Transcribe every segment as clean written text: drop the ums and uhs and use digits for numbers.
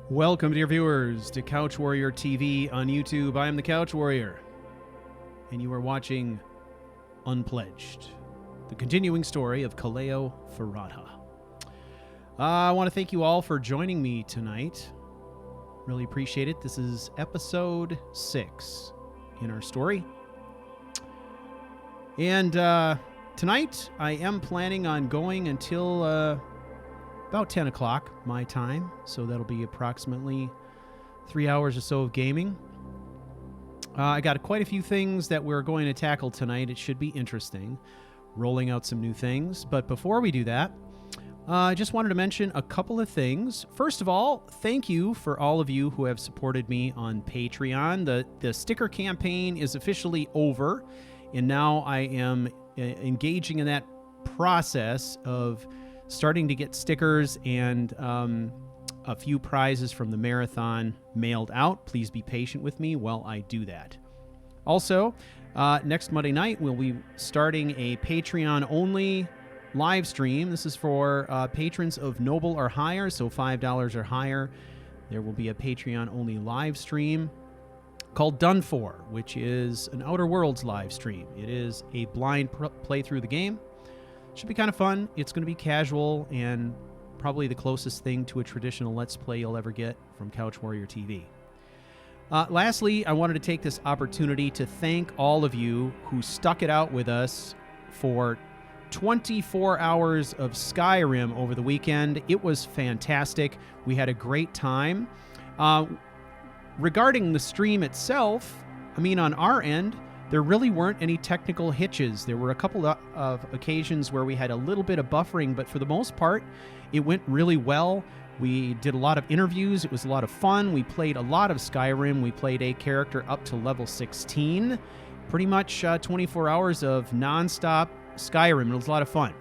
Welcome, dear viewers, to CouchWarrior TV on YouTube. I am the CouchWarrior, and you are watching Unpledged, the continuing story of Caleo Ferrata. I want to thank you all for joining me tonight. Really appreciate it. This is episode 6 in our story. And tonight, I am planning on going until about 10 o'clock my time, so that'll be approximately 3 hours or so of gaming. I got quite a few things that we're going to tackle tonight. It should be interesting, rolling out some new things. But before we do that, I just wanted to mention a couple of things. First of all, thank you for all of you who have supported me on Patreon. The sticker campaign is officially over, and now I am engaging in that process of starting to get stickers and a few prizes from the marathon mailed out. Please be patient with me while I do that. Also, next Monday night, we'll be starting a Patreon-only live stream. This is for patrons of Noble or higher, so $5 or higher. There will be a Patreon-only live stream called Done For, which is an Outer Worlds live stream. It is a blind play through the game. Should be kind of fun. It's going to be casual and probably the closest thing to a traditional Let's Play you'll ever get from CouchWarrior TV. Lastly, I wanted to take this opportunity to thank all of you who stuck it out with us for 24 hours of Skyrim over the weekend. It was fantastic. We had a great time. Regarding the stream itself, I mean, on our end, there really weren't any technical hitches. There were a couple of occasions where we had a little bit of buffering, but for the most part, it went really well. We did a lot of interviews. It was a lot of fun. We played a lot of Skyrim. We played a character up to level 16. Pretty much 24 hours of nonstop Skyrim. It was a lot of fun.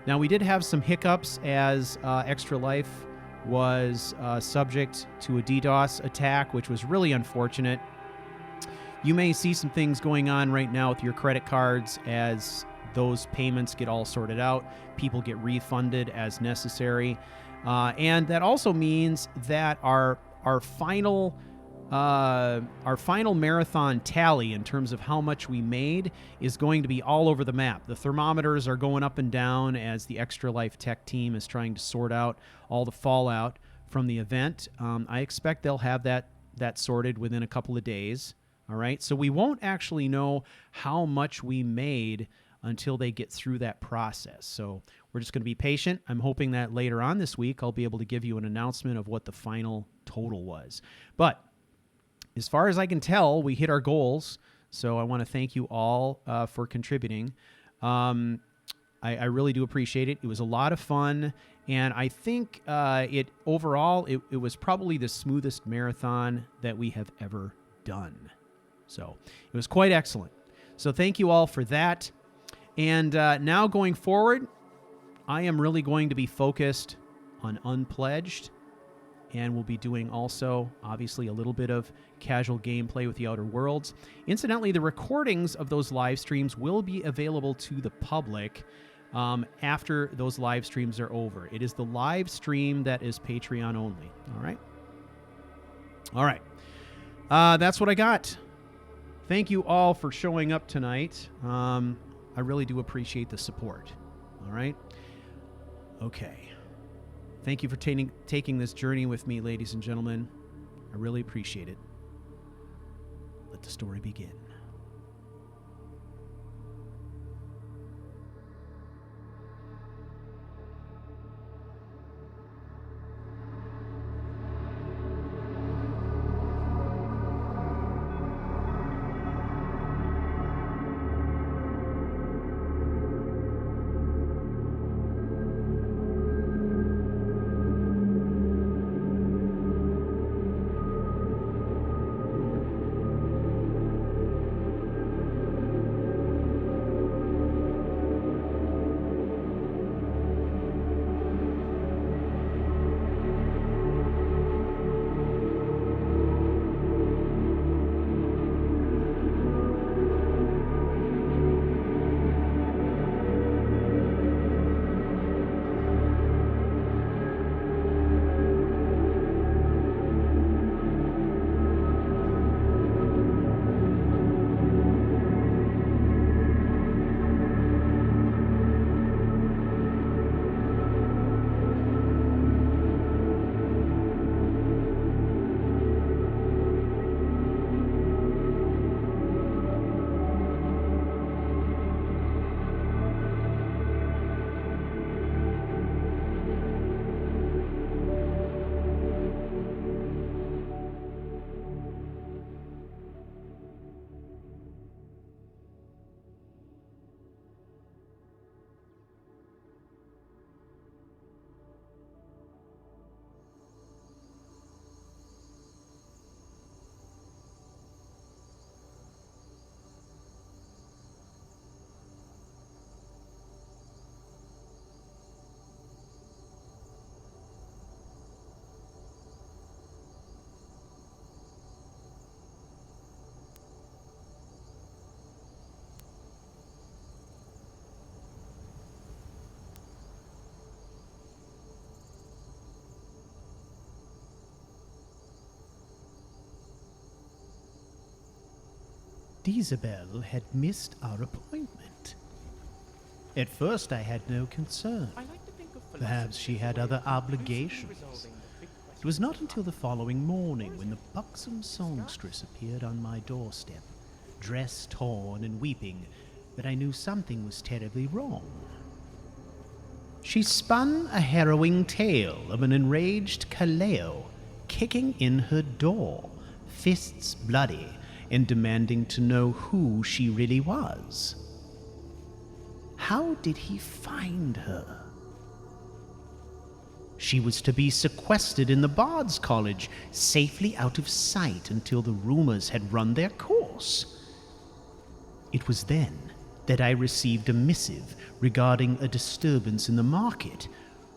Now, we did have some hiccups as Extra Life was subject to a DDoS attack, which was really unfortunate. You may see some things going on right now with your credit cards as those payments get all sorted out. People get refunded as necessary. And that also means that our final marathon tally in terms of how much we made is going to be all over the map. The thermometers are going up and down as the Extra Life Tech team is trying to sort out all the fallout from the event. I expect they'll have that sorted within a couple of days. All right, so we won't actually know how much we made until they get through that process. So we're just going to be patient. I'm hoping that later on this week, I'll be able to give you an announcement of what the final total was. But as far as I can tell, we hit our goals. So I want to thank you all for contributing. I really do appreciate it. It was a lot of fun. And I think it was probably the smoothest marathon that we have ever done. So it was quite excellent. So thank you all for that. And now going forward, I am really going to be focused on Unpledged. And we'll be doing also, obviously, a little bit of casual gameplay with the Outer Worlds. Incidentally, the recordings of those live streams will be available to the public after those live streams are over. It is the live stream that is Patreon only. All right? All right. That's what I got. Thank you all for showing up tonight. I really do appreciate the support. All right? Okay. Thank you for taking this journey with me, ladies and gentlemen. I really appreciate it. Let the story begin. Isabel had missed our appointment. At first I had no concern. Perhaps she had other obligations. It was not until the following morning when the buxom songstress appeared on my doorstep, dress torn and weeping, that I knew something was terribly wrong. She spun a harrowing tale of an enraged Caleo kicking in her door, fists bloody, and demanding to know who she really was. How did he find her? She was to be sequestered in the Bard's College, safely out of sight until the rumors had run their course. It was then that I received a missive regarding a disturbance in the market,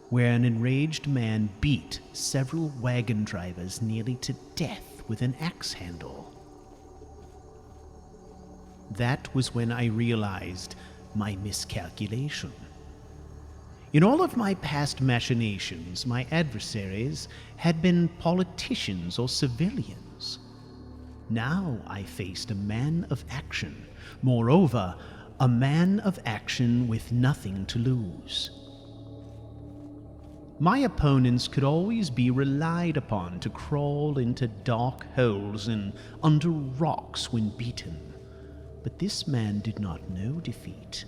where an enraged man beat several wagon drivers nearly to death with an axe handle. That was when I realized my miscalculation. In all of my past machinations, my adversaries had been politicians or civilians. Now I faced a man of action. Moreover, a man of action with nothing to lose. My opponents could always be relied upon to crawl into dark holes and under rocks when beaten. But this man did not know defeat.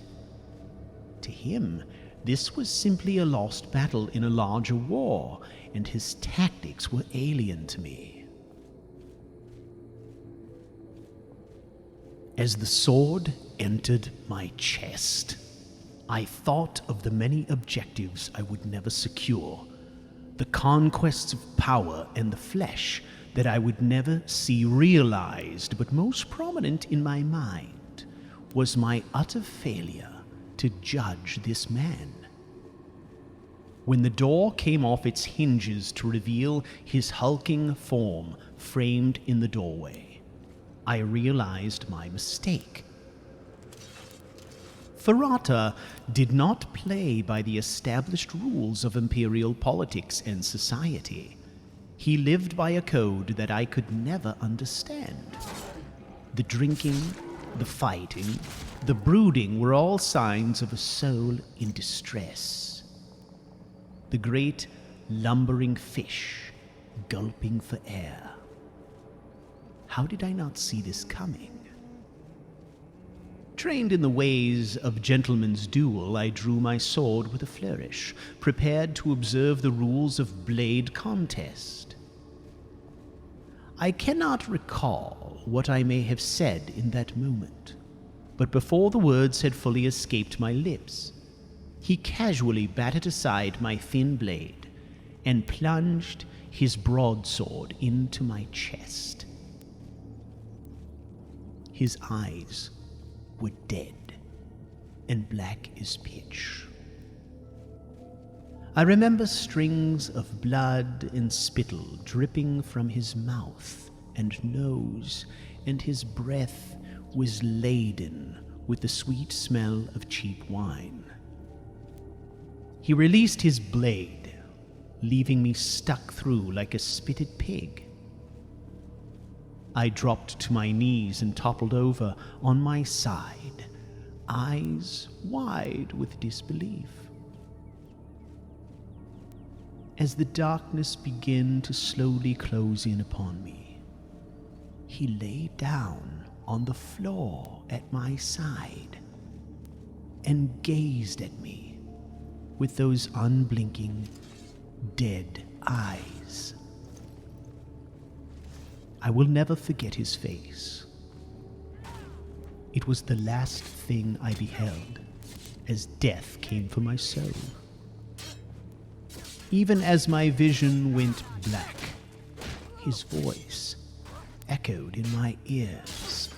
To him, this was simply a lost battle in a larger war, and his tactics were alien to me. As the sword entered my chest, I thought of the many objectives I would never secure, the conquests of power and the flesh that I would never see realized, but most prominent in my mind was my utter failure to judge this man. When the door came off its hinges to reveal his hulking form framed in the doorway, I realized my mistake. Ferrata did not play by the established rules of imperial politics and society. He lived by a code that I could never understand. The drinking, the fighting, the brooding were all signs of a soul in distress. The great lumbering fish gulping for air. How did I not see this coming? Trained in the ways of gentleman's duel, I drew my sword with a flourish, prepared to observe the rules of blade contest. I cannot recall what I may have said in that moment, but before the words had fully escaped my lips, he casually batted aside my thin blade and plunged his broadsword into my chest. His eyes were dead and black as pitch. I remember strings of blood and spittle dripping from his mouth and nose, and his breath was laden with the sweet smell of cheap wine. He released his blade, leaving me stuck through like a spitted pig. I dropped to my knees and toppled over on my side, eyes wide with disbelief. As the darkness began to slowly close in upon me, he lay down on the floor at my side and gazed at me with those unblinking, dead eyes. I will never forget his face. It was the last thing I beheld as death came for my soul. Even as my vision went black, his voice echoed in my ears.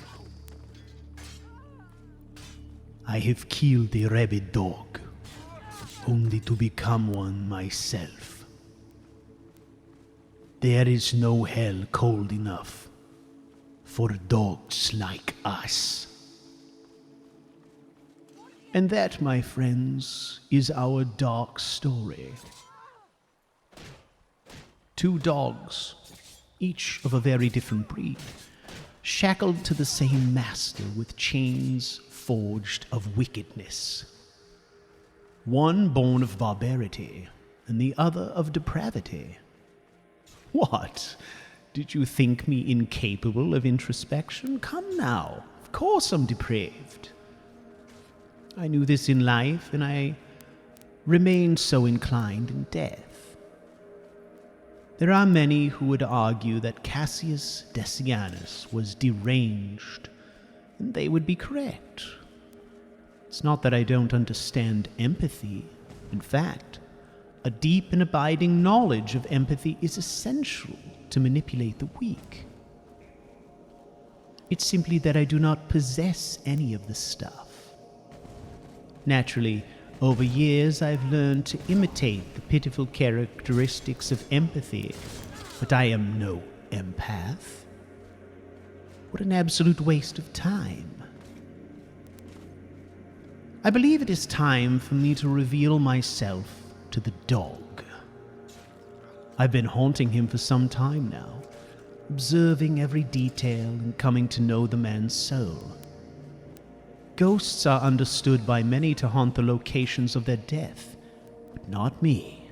I have killed a rabid dog, only to become one myself. There is no hell cold enough for dogs like us. And that, my friends, is our dark story. 2 dogs, each of a very different breed, shackled to the same master with chains forged of wickedness. One born of barbarity, and the other of depravity. What? Did you think me incapable of introspection? Come now, of course I'm depraved. I knew this in life, and I remained so inclined in death. There are many who would argue that Cassius Decianus was deranged, and they would be correct. It's not that I don't understand empathy. In fact, a deep and abiding knowledge of empathy is essential to manipulate the weak. It's simply that I do not possess any of the stuff. Naturally, over years I've learned to imitate the pitiful characteristics of empathy, but I am no empath. What an absolute waste of time. I believe it is time for me to reveal myself to the dog. I've been haunting him for some time now, observing every detail and coming to know the man's soul. Ghosts are understood by many to haunt the locations of their death, but not me.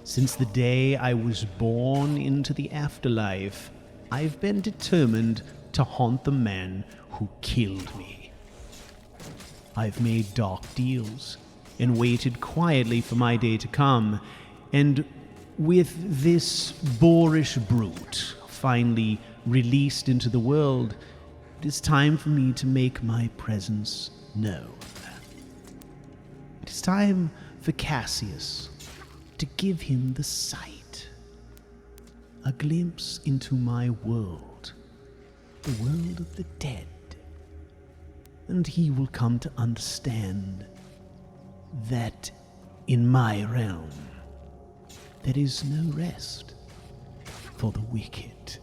Since the day I was born into the afterlife, I've been determined to haunt the man who killed me. I've made dark deals and waited quietly for my day to come, and with this boorish brute finally released into the world, it is time for me to make my presence known. It is time for Cassius to give him the sight, a glimpse into my world, the world of the dead, and he will come to understand that in my realm there is no rest for the wicked.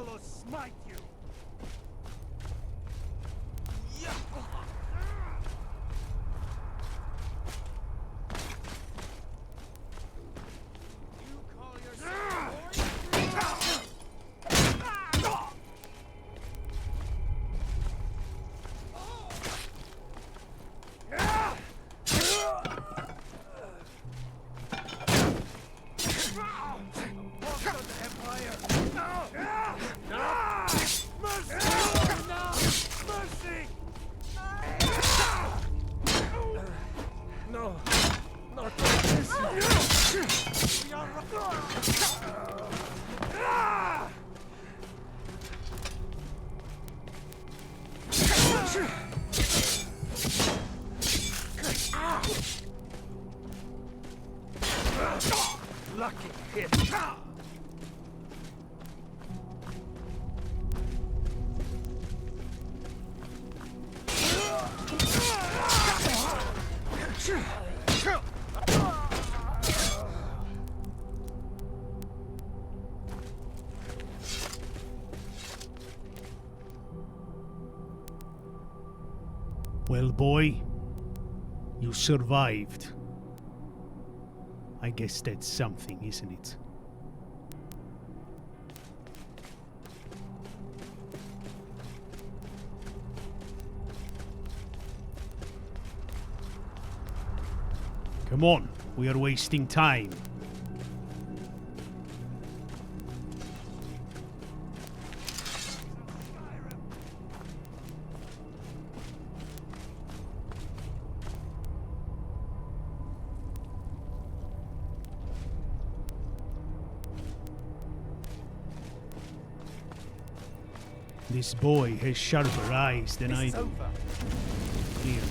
or smite you. You call yourself No, not like this. We are lucky hit. Well, boy, you survived. I guess that's something, isn't it? Come on, we are wasting time. This boy has sharper eyes than I do. Clear.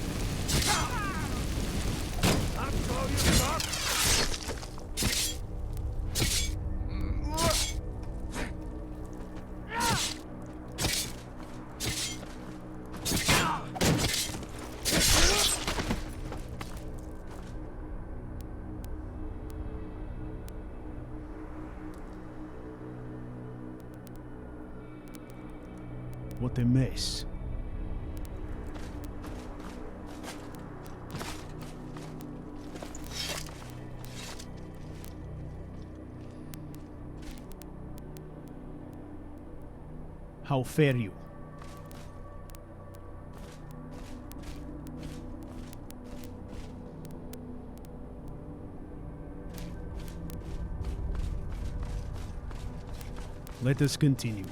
What a mess. How fare you? Let us continue.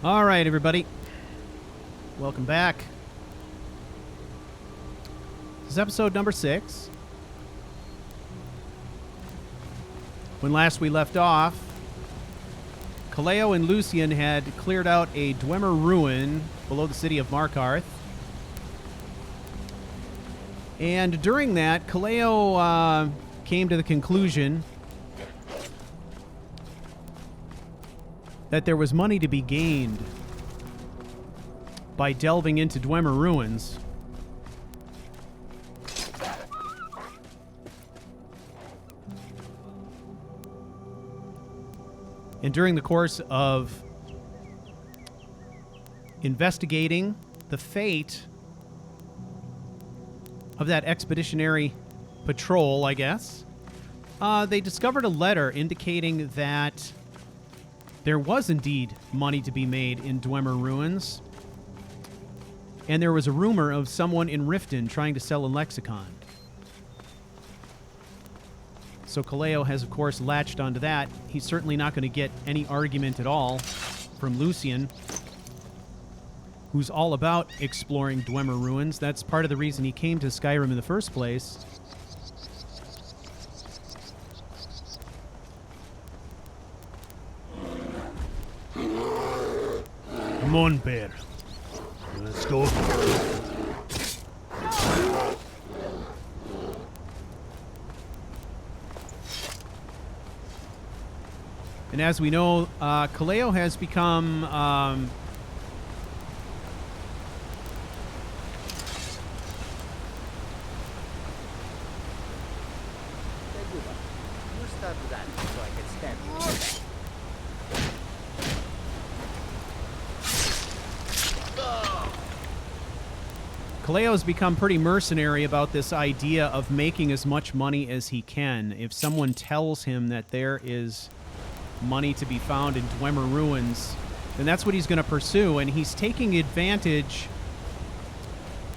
All right, everybody. Welcome back. This is episode number 6. When last we left off, Caleo and Lucien had cleared out a Dwemer ruin below the city of Markarth. And during that, Caleo came to the conclusion that there was money to be gained by delving into Dwemer ruins. And during the course of investigating the fate of that expeditionary patrol, I guess, they discovered a letter indicating that there was indeed money to be made in Dwemer ruins, and there was a rumor of someone in Riften trying to sell a Lexicon. So Caleo has, of course, latched onto that. He's certainly not going to get any argument at all from Lucien, who's all about exploring Dwemer ruins. That's part of the reason he came to Skyrim in the first place. on, bear. Let's go. And as we know, Caleo has become You start with that so I can stab you. Caleo's become pretty mercenary about this idea of making as much money as he can. If someone tells him that there is money to be found in Dwemer ruins, then that's what he's going to pursue. And he's taking advantage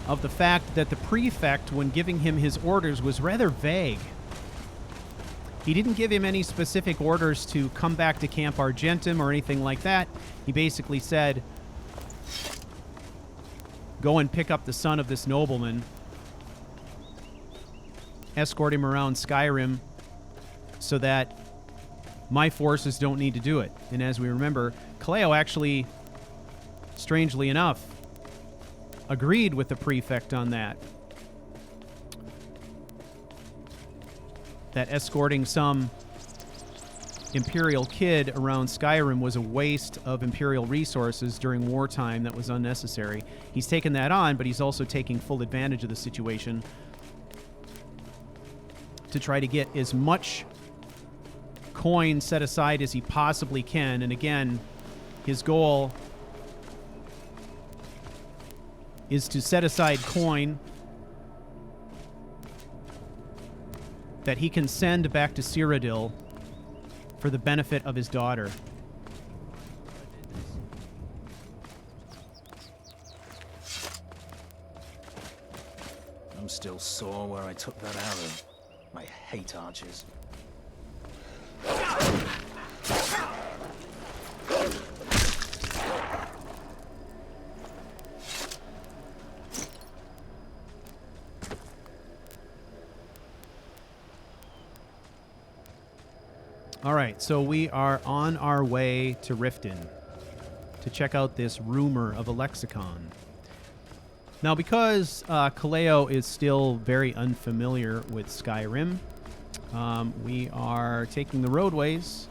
of the fact that the prefect, when giving him his orders, was rather vague. He didn't give him any specific orders to come back to Camp Argentum or anything like that. He basically said, go and pick up the son of this nobleman, escort him around Skyrim so that my forces don't need to do it. And as we remember, Caleo actually, strangely enough, agreed with the prefect on that. That escorting some Imperial kid around Skyrim was a waste of Imperial resources during wartime that was unnecessary. He's taken that on, but he's also taking full advantage of the situation to try to get as much coin set aside as he possibly can. And again, his goal is to set aside coin that he can send back to Cyrodiil for the benefit of his daughter. I'm still sore where I took that arrow. I hate archers. All right, so we are on our way to Riften to check out this rumor of a Lexicon. Now, because Caleo is still very unfamiliar with Skyrim, we are taking the roadways.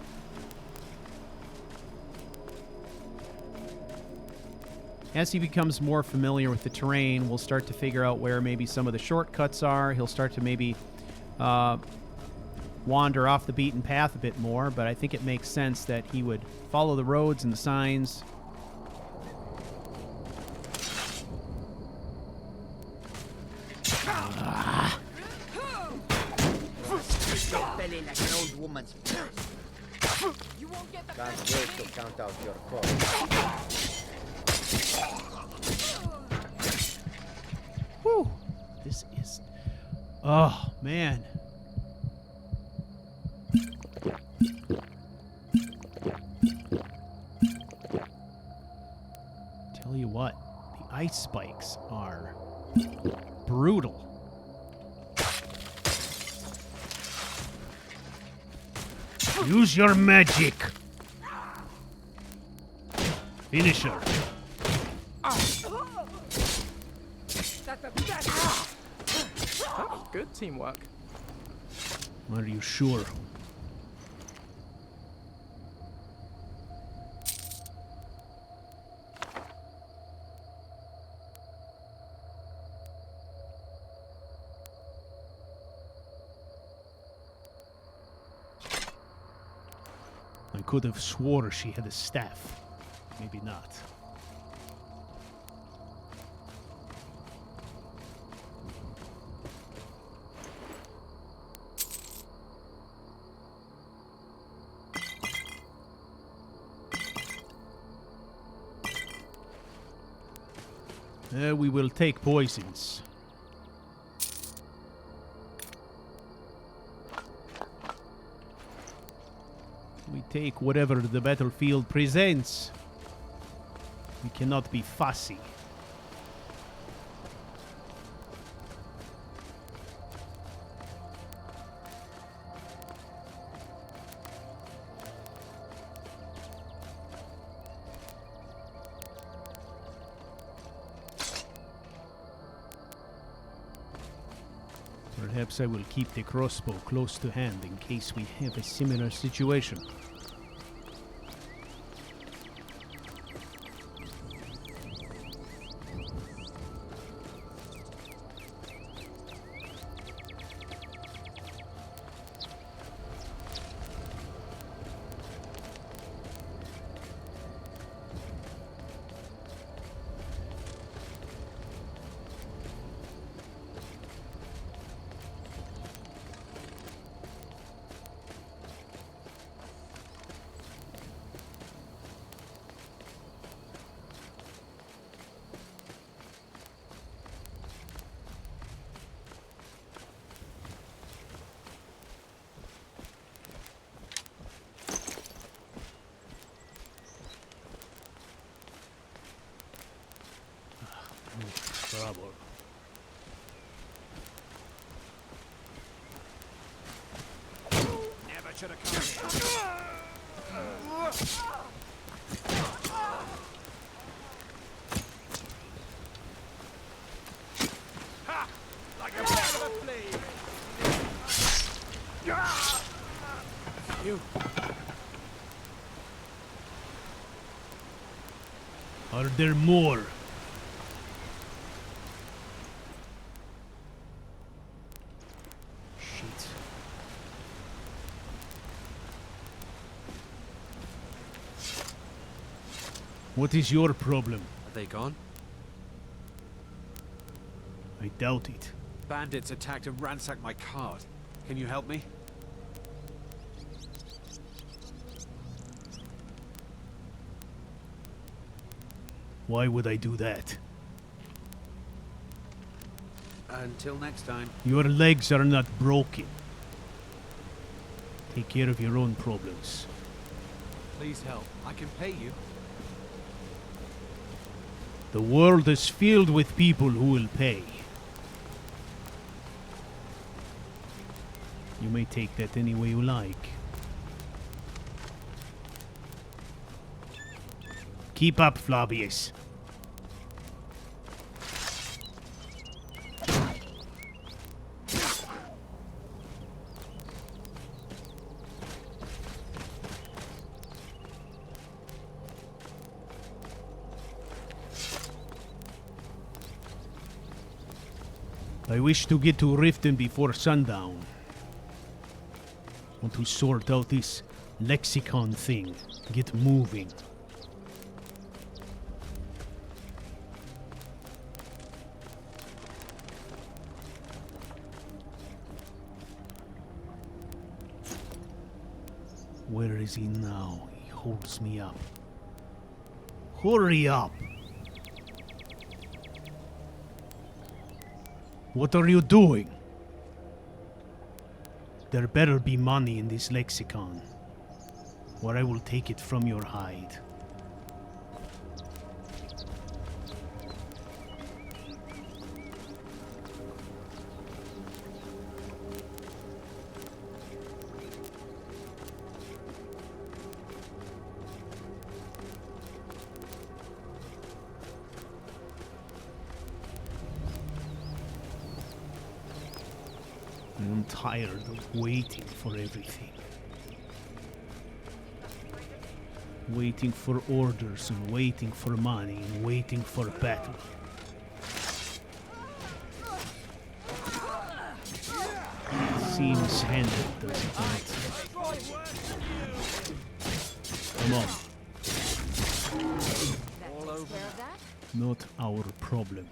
As he becomes more familiar with the terrain, we'll start to figure out where maybe some of the shortcuts are. He'll start to maybe wander off the beaten path a bit more, but I think it makes sense that he would follow the roads and the signs. Belly like an old woman's purse. You won't get the Can't wait to count out your coins. Whew. This is... Oh, man. Tell you what, the ice spikes are brutal. Use your magic. Finish her. Good teamwork. Are you sure? I could have swore she had a staff. Maybe not. We will take poisons. We take whatever the battlefield presents. We cannot be fussy. Perhaps I will keep the crossbow close to hand in case we have a similar situation. Trouble. Never should have come here. Ha! Like a bird of a flea. You. Are there more? Shit. What is your problem? Are they gone? I doubt it. Bandits attacked and ransacked my cart. Can you help me? Why would I do that? Until next time. Your legs are not broken. Take care of your own problems. Please help. I can pay you. The world is filled with people who will pay. You may take that any way you like. Keep up, Flavius. I wish to get to Riften before sundown. Want to sort out this Lexicon thing. Get moving. Where is he now? He holds me up. Hurry up! What are you doing? There better be money in this Lexicon, or I will take it from your hide. I'm tired of waiting for everything. Waiting for orders and waiting for money and waiting for battle. Seems handled, does it not? Come on. That takes care of that? Not our problem.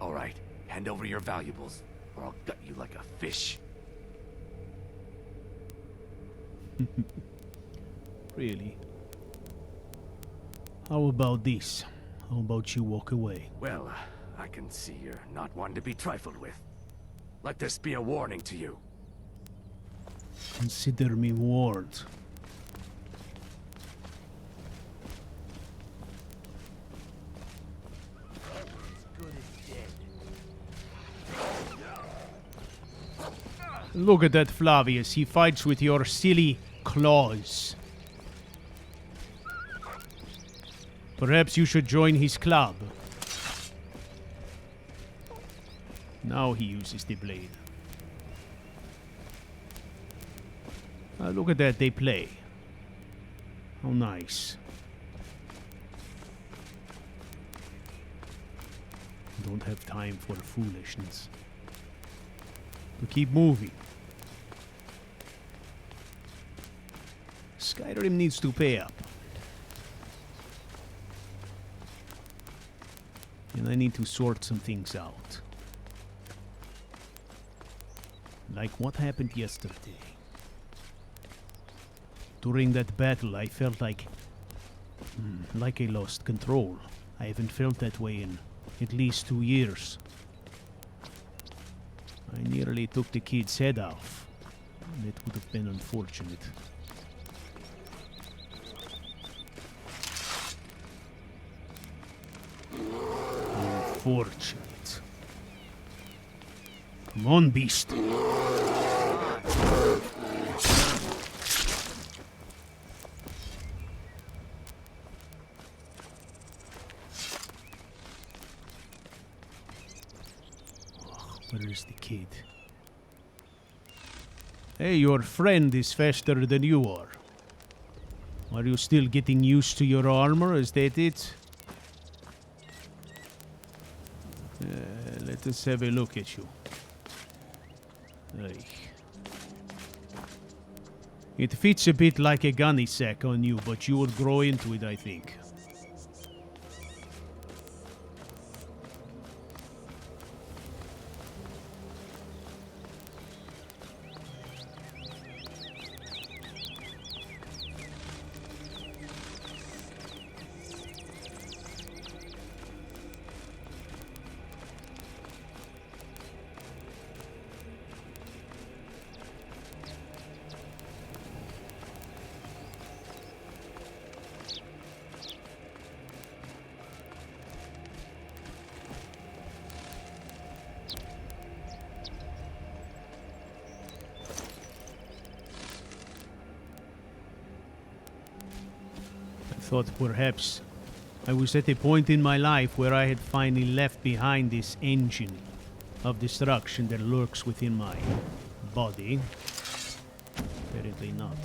All right, hand over your valuables, or I'll gut you like a fish. Really? How about this? How about you walk away? Well, I can see you're not one to be trifled with. Let this be a warning to you. Consider me warned. Look at that Flavius. He fights with your silly claws. Perhaps you should join his club. Now he uses the blade. Look at that, they play. How nice. Don't have time for foolishness. To keep moving. Skyrim needs to pay up. And I need to sort some things out. Like what happened yesterday. During that battle, I felt like I lost control. I haven't felt that way in at least 2 years. I nearly took the kid's head off. It would have been unfortunate. Unfortunate. Come on, beast. Where is the kid? Hey, your friend is faster than you are. Are you still getting used to your armor? Is that it? Let us have a look at you. Ay. It fits a bit like a gunny sack on you, but you would grow into it, I think. Thought perhaps I was at a point in my life where I had finally left behind this engine of destruction that lurks within my body. Apparently not.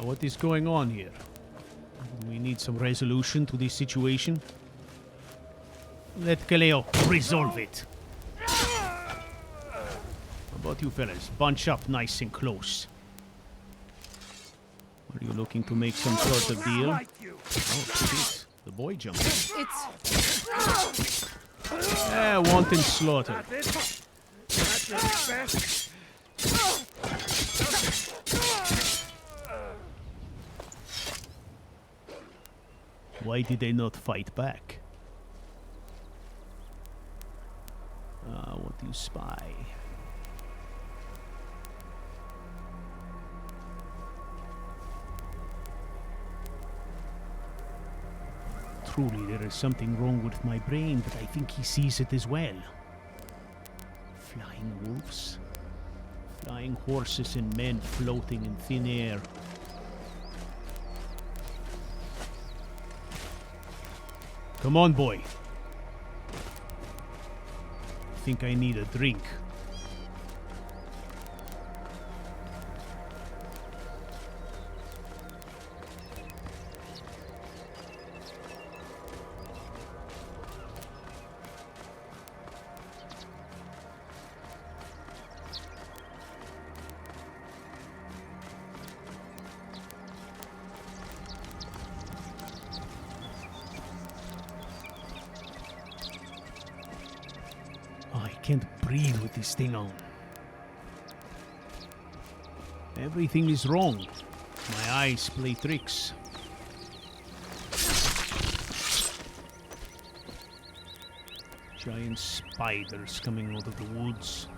What is going on here? We need some resolution to this situation. Let Caleo resolve it. How about you fellas? Bunch up nice and close. Are you looking to make some sort of deal? Oh, shit. The boy jumped in. Wanton slaughter. Why did they not fight back? What do you spy? Truly, there is something wrong with my brain, but I think he sees it as well. Flying wolves, flying horses and men floating in thin air. Come on, boy. I think I need a drink. I can't breathe with this thing on. Everything is wrong. My eyes play tricks. Giant spiders coming out of the woods.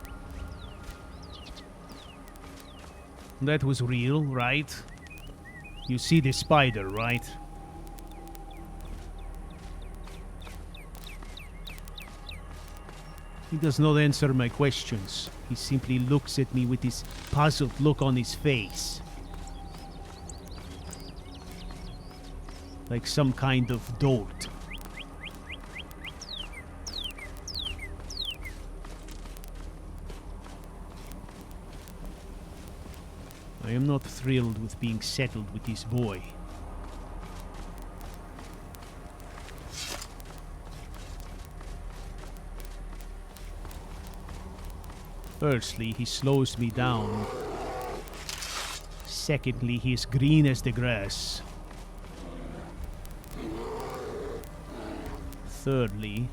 That was real, right? You see the spider, right? He does not answer my questions. He simply looks at me with this puzzled look on his face. Like some kind of dolt. I am not thrilled with being settled with this boy. Firstly, he slows me down. Secondly, he is green as the grass. Thirdly,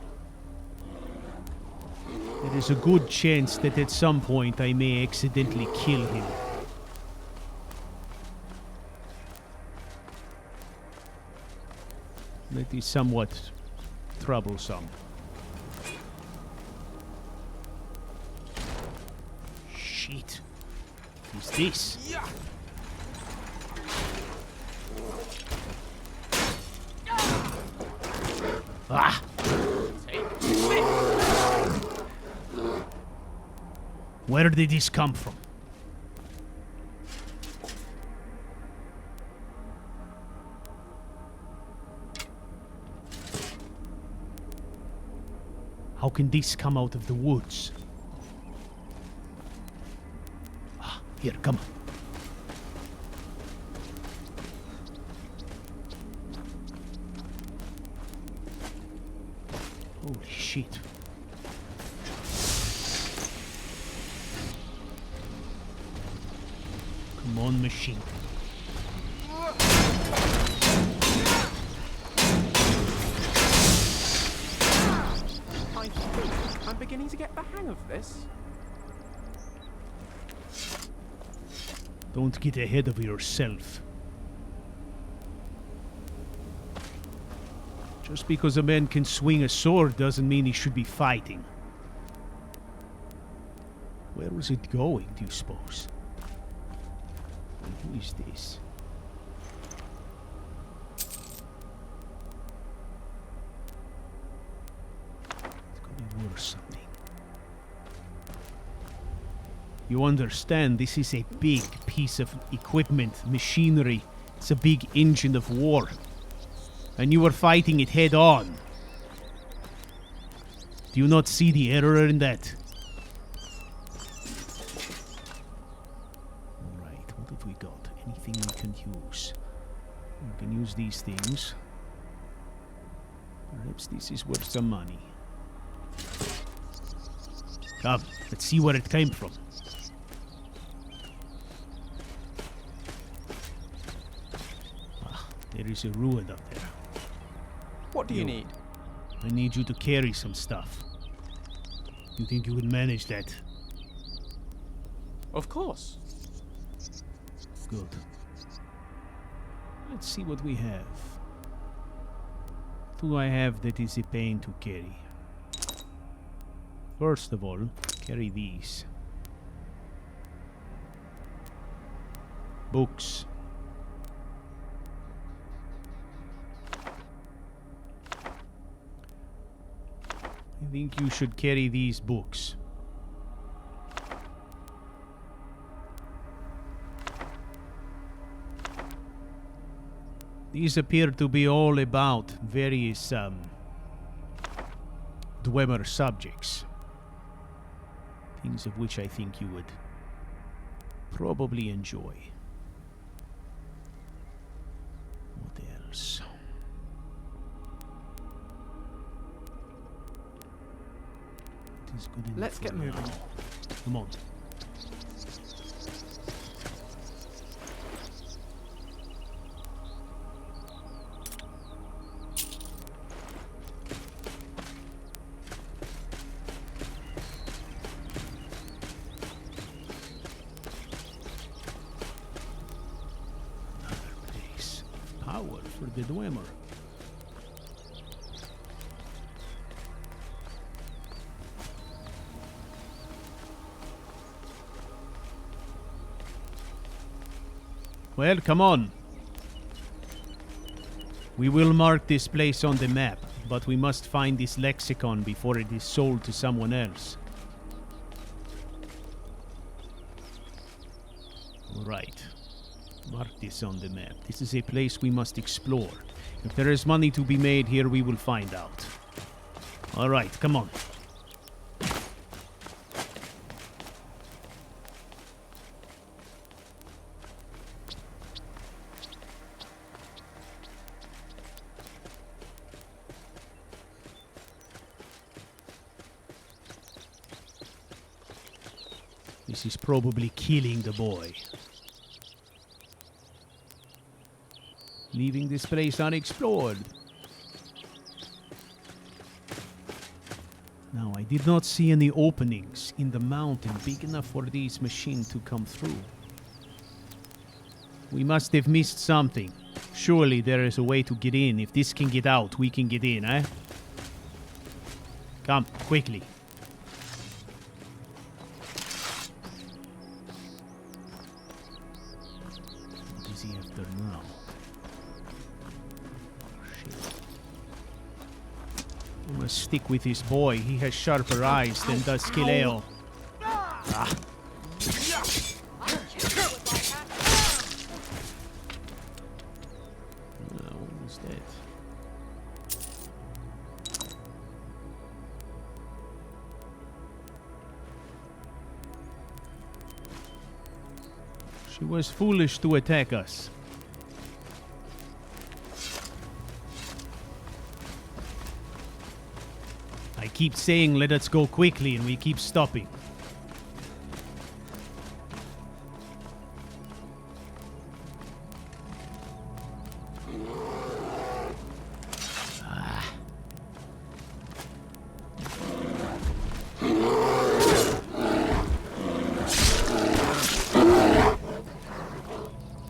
there is a good chance that at some point I may accidentally kill him. That is somewhat troublesome. Shit. Who's this? Ah! Where did this come from? How can this come out of the woods? Ah, here, come on. Holy shit. Come on, machine. I'm beginning to get the hang of this. Don't get ahead of yourself. Just because a man can swing a sword doesn't mean he should be fighting. Where was it going, do you suppose? And who is this? It's gonna worse something. You understand, this is a big piece of equipment, machinery. It's a big engine of war. And you were fighting it head on. Do you not see the error in that? Alright, what have we got? Anything we can use? We can use these things. Perhaps this is worth some money. Come, let's see where it came from. Ah, there is a ruin up there. What do you need? I need you to carry some stuff. You think you can manage that? Of course. Good. Let's see what we have. What do I have that is a pain to carry? First of all, carry these. Books. I think you should carry these books. These appear to be all about various Dwemer subjects. Things of which I think you would probably enjoy. What else? Good enough. Let's get moving. Come on. Another place of power for the Dwemer. Well, come on. We will mark this place on the map. but we must find this Lexicon before it is sold to someone else. Right. Mark this on the map. This is a place we must explore. If there is money to be made here, we will find out. Alright, come on. This is probably killing the boy. Leaving this place unexplored. Now, I did not see any openings in the mountain big enough for this machine to come through. We must have missed something. Surely there is a way to get in. If this can get out, we can get in, eh? Come, quickly. What is he after now? We must stick with this boy. He has sharper eyes than does Caleo. Ah. Almost dead. She was foolish to attack us. I keep saying let us go quickly and we keep stopping.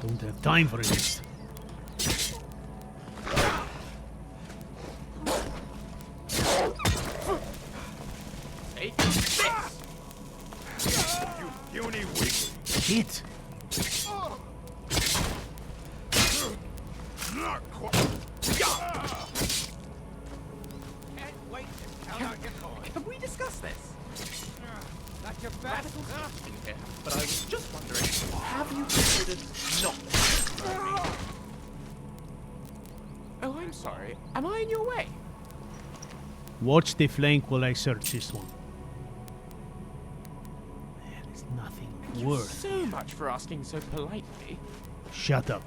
Don't have time for this. Shit! Can we discuss this? Radical thinking here, but I was just wondering, have you considered not murdering me? Oh, I'm sorry. Am I in your way? Watch the flank while I search this one. There is nothing worth. So much for asking so politely. Shut up.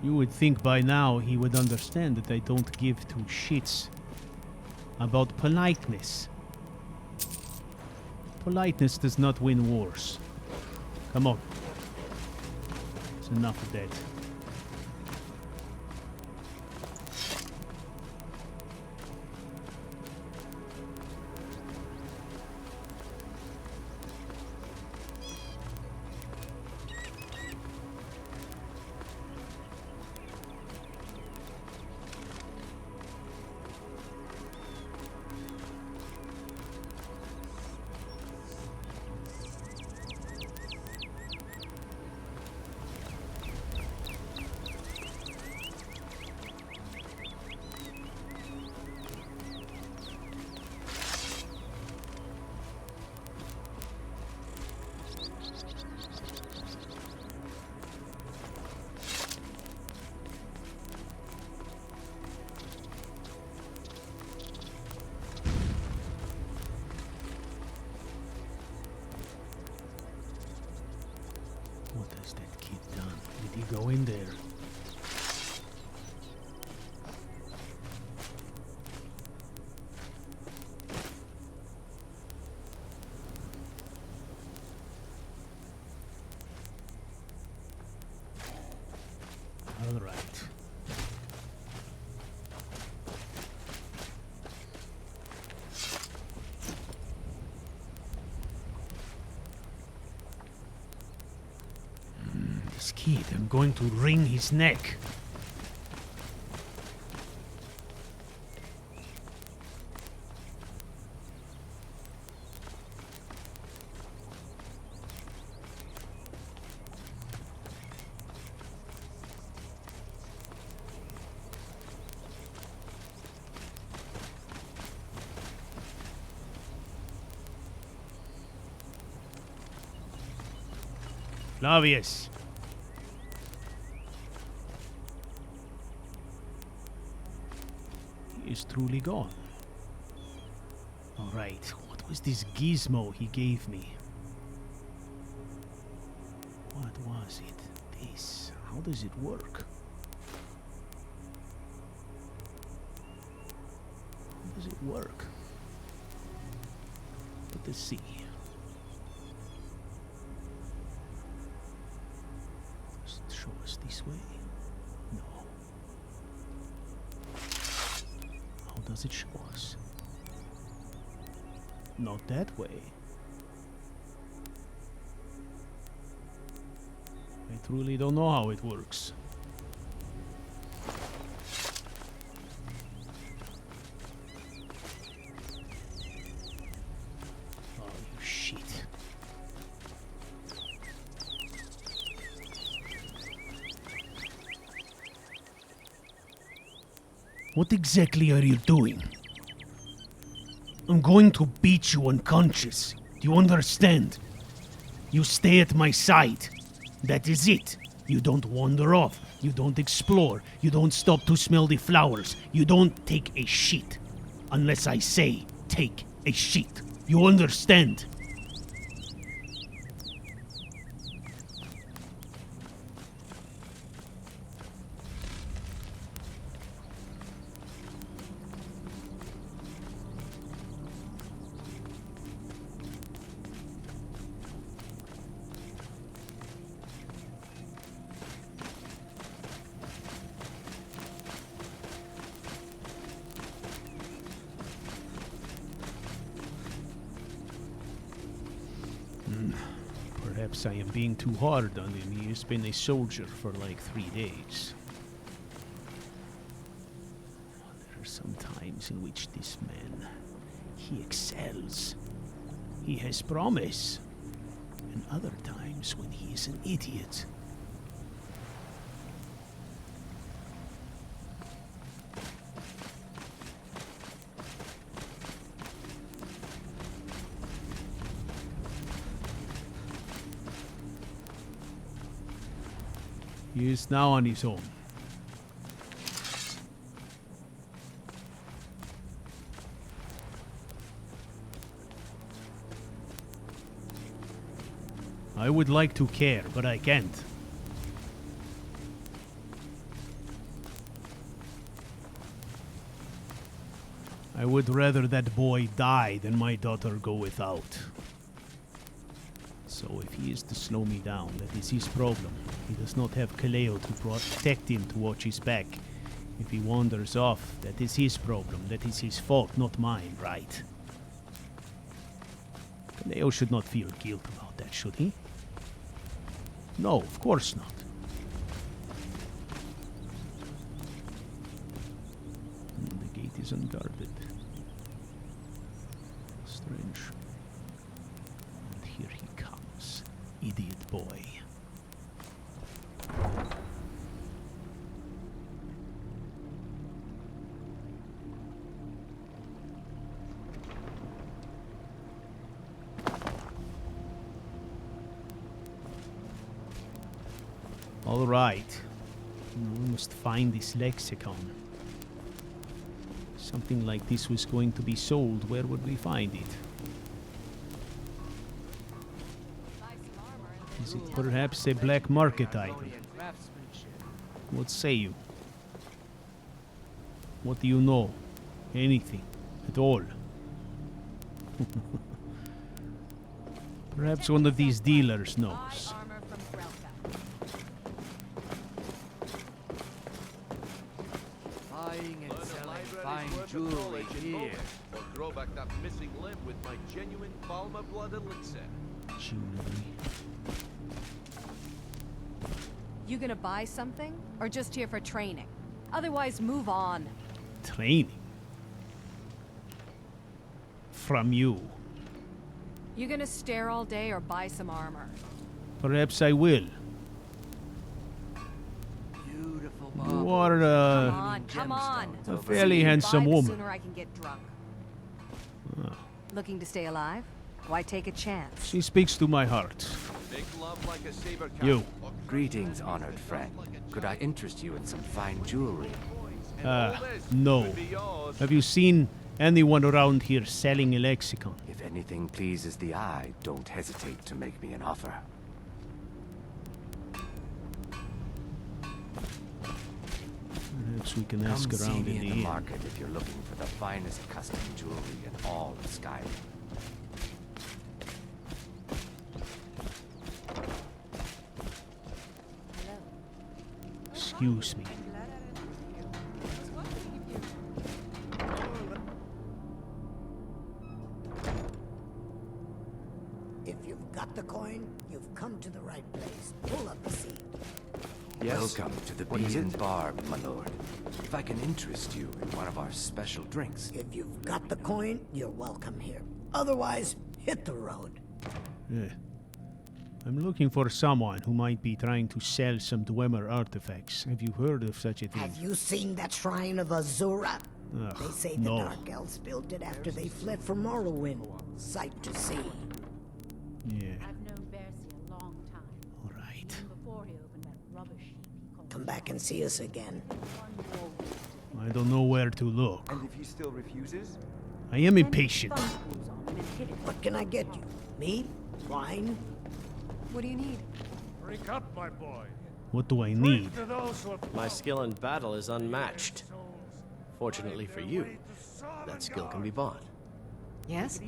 You would think by now he would understand that I don't give two shits about politeness. Politeness does not win wars. Come on. It's enough of that. What has that kid done? Did he go in there? All right. This kid, I'm going to wring his neck. Flavius. He is truly gone. Alright, what was this gizmo he gave me? What was it? This. How does it work? How does it work? Let us see. Does it show us this way? No. How does it show us? Not that way. I truly don't know how it works. Oh, you shit. What exactly are you doing? I'm going to beat you unconscious. Do you understand? You stay at my side. That is it. You don't wander off. You don't explore. You don't stop to smell the flowers. You don't take a shit. Unless I say, take a shit. You understand? Perhaps I am being too hard on him. He has been a soldier for like 3 days. There are some times in which this man, he excels. He has promise. And other times when he is an idiot. He is now on his own. I would like to care, but I can't. I would rather that boy die than my daughter go without. So if he is to slow me down, that is his problem. He does not have Caleo to protect him, to watch his back. If he wanders off, that is his problem. That is his fault, not mine, right? Caleo should not feel guilt about that, should he? No, of course not. The gate is unguarded. Strange. And here he comes. Idiot boy. All right. We must find this lexicon. Something like this was going to be sold. Where would we find it? Is it perhaps a black market item? What say you? What do you know? Anything. At all. Perhaps one of these dealers knows. Buying and selling fine jewelry here. Or grow back that missing limb with my genuine Balmer blood elixir. Jewelry. You gonna buy something? Or just here for training? Otherwise, move on. Training? From you. You gonna stare all day or buy some armor? Perhaps I will. Beautiful You are Come on. a fairly handsome Buy, the woman. sooner I can get drunk. Ah. Looking to stay alive? Why take a chance? She speaks to my heart. Make love like a saber cat. You. Greetings, honored friend. Could I interest you in some fine jewelry? No. Have you seen anyone around here selling a lexicon? If anything pleases the eye, don't hesitate to make me an offer. Perhaps we can Come ask see around me in in the the inn. market if you're looking for the finest custom jewelry in all of Skyrim. Excuse me. If you've got the coin, you've come to the right place. Pull up the seat. Yes? Welcome to the Bee and Barb, my lord. If I can interest you in one of our special drinks. If you've got the coin, you're welcome here. Otherwise, hit the road. I'm looking for someone who might be trying to sell some Dwemer artifacts. Have you heard of such a thing? Have you seen that shrine of Azura? Ugh, They say no. the Dark Elves built it after they fled from Morrowind. Sight to see. Yeah. I've known Bercy a long time. All right. Even before he opened that rubbish heap he called Come back and see us again. one more week. I don't know where to look. And if he still refuses? I am impatient. Thunder screws on him and hit it. What can I get you? Meat? Wine? What do you need? Drink up, my boy. What do I need? To those who have My skill in battle is unmatched. Fortunately for you, that skill can be bought. Yes?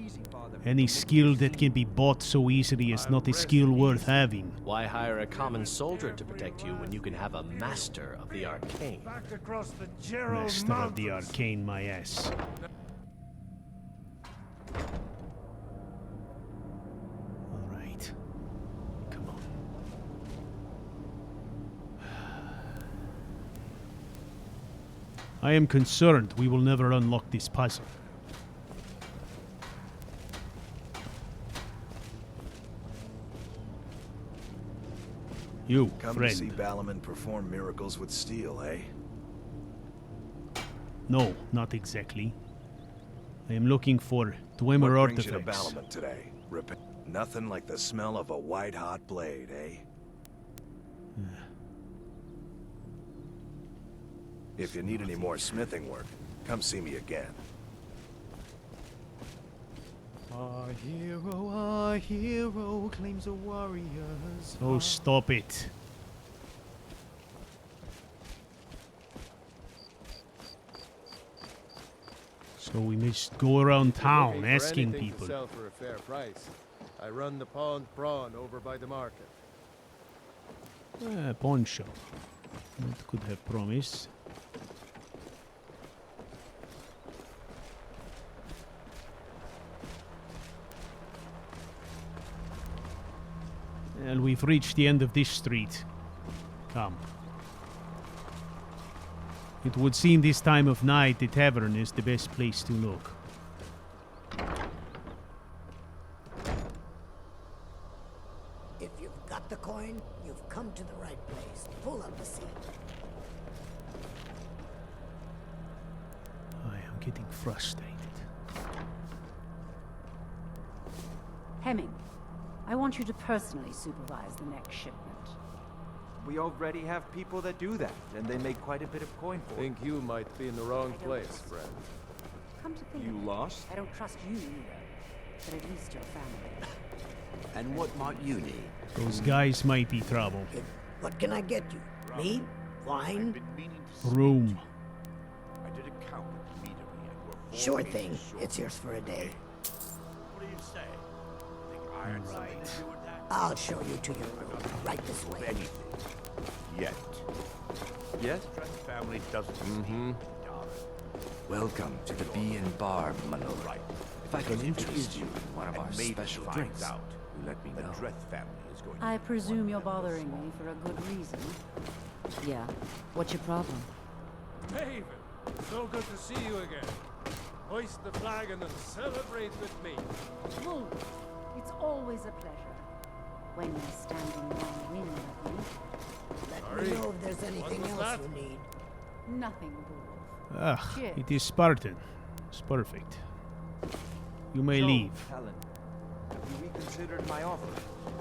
Any skill that can be bought so easily is not a skill worth having. Why hire a common soldier to protect you when you can have a master of the arcane? back across the Gerald Master of the Mountains. arcane, my ass. All right. Come on. I am concerned we will never unlock this puzzle. You, Come friend. to see Balaman perform miracles with steel, eh? No, not exactly. I am looking for Dwemer What brings you to artifacts. Balaman today? Nothing like the smell of a white-hot blade, eh? If you need any more smithing work, come see me again. Our hero claims a warrior's Oh, stop it. So we must go around town asking people. To sell for a fair price. I run the Pond Prawn over by the market. Pawn shop. That could have promise. And we've reached the end of this street. Come. It would seem this time of night the tavern is the best place to look. If you've got the coin, you've come to the right place. Pull up the seat. I am getting frustrated. Hemming, I want you to personally supervise the next shipment. We already have people that do that, and they make quite a bit of coin for it. Think you might be in the wrong place, friend. Come to think You of it, lost? I don't trust you either, but at least your family. And what might you need? Those guys might be trouble. What can I get you? Meat? Wine? Room. I did a count at the meadery and we're 4 Sure meters thing. short. It's yours for a day. What do you say? Think I had something to do with that? I'll show you to your room. Right this way. Anything. Yet. Yes? Trust family doesn't darling. Welcome to the Bee and Barb, my lord. Right. If I can interest you in one of our Maybe special finds drinks, out you let me the know. Dreth family is going to I presume you're bothering me for a good reason. Yeah. What's your problem? David, so good to see you again. Hoist the flag and then celebrate with me. Wolf, it's always a pleasure. When you're standing downwind of me. Let me know if there's anything was else that? you need. Nothing, Wolf. Ah, Cheers. it is Spartan. It's perfect. You may leave. Helen, considered my offer.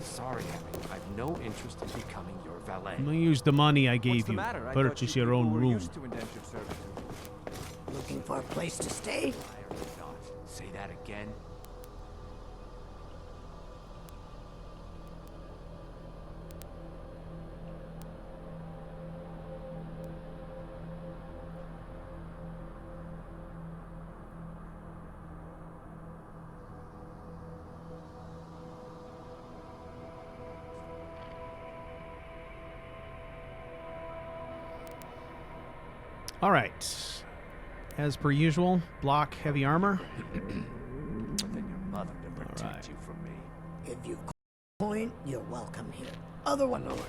Sorry, Harry. I've no interest in becoming your valet. I'm gonna use the money I gave What's the you. matter? I Purchase thought you your own people were room. used to indentured servitude. Looking for a place to stay? Liar or not. Say that again. All right. As per usual, block heavy armor. But then your mother to protect you from me. If you coin, you're welcome here. Otherwise, My lord,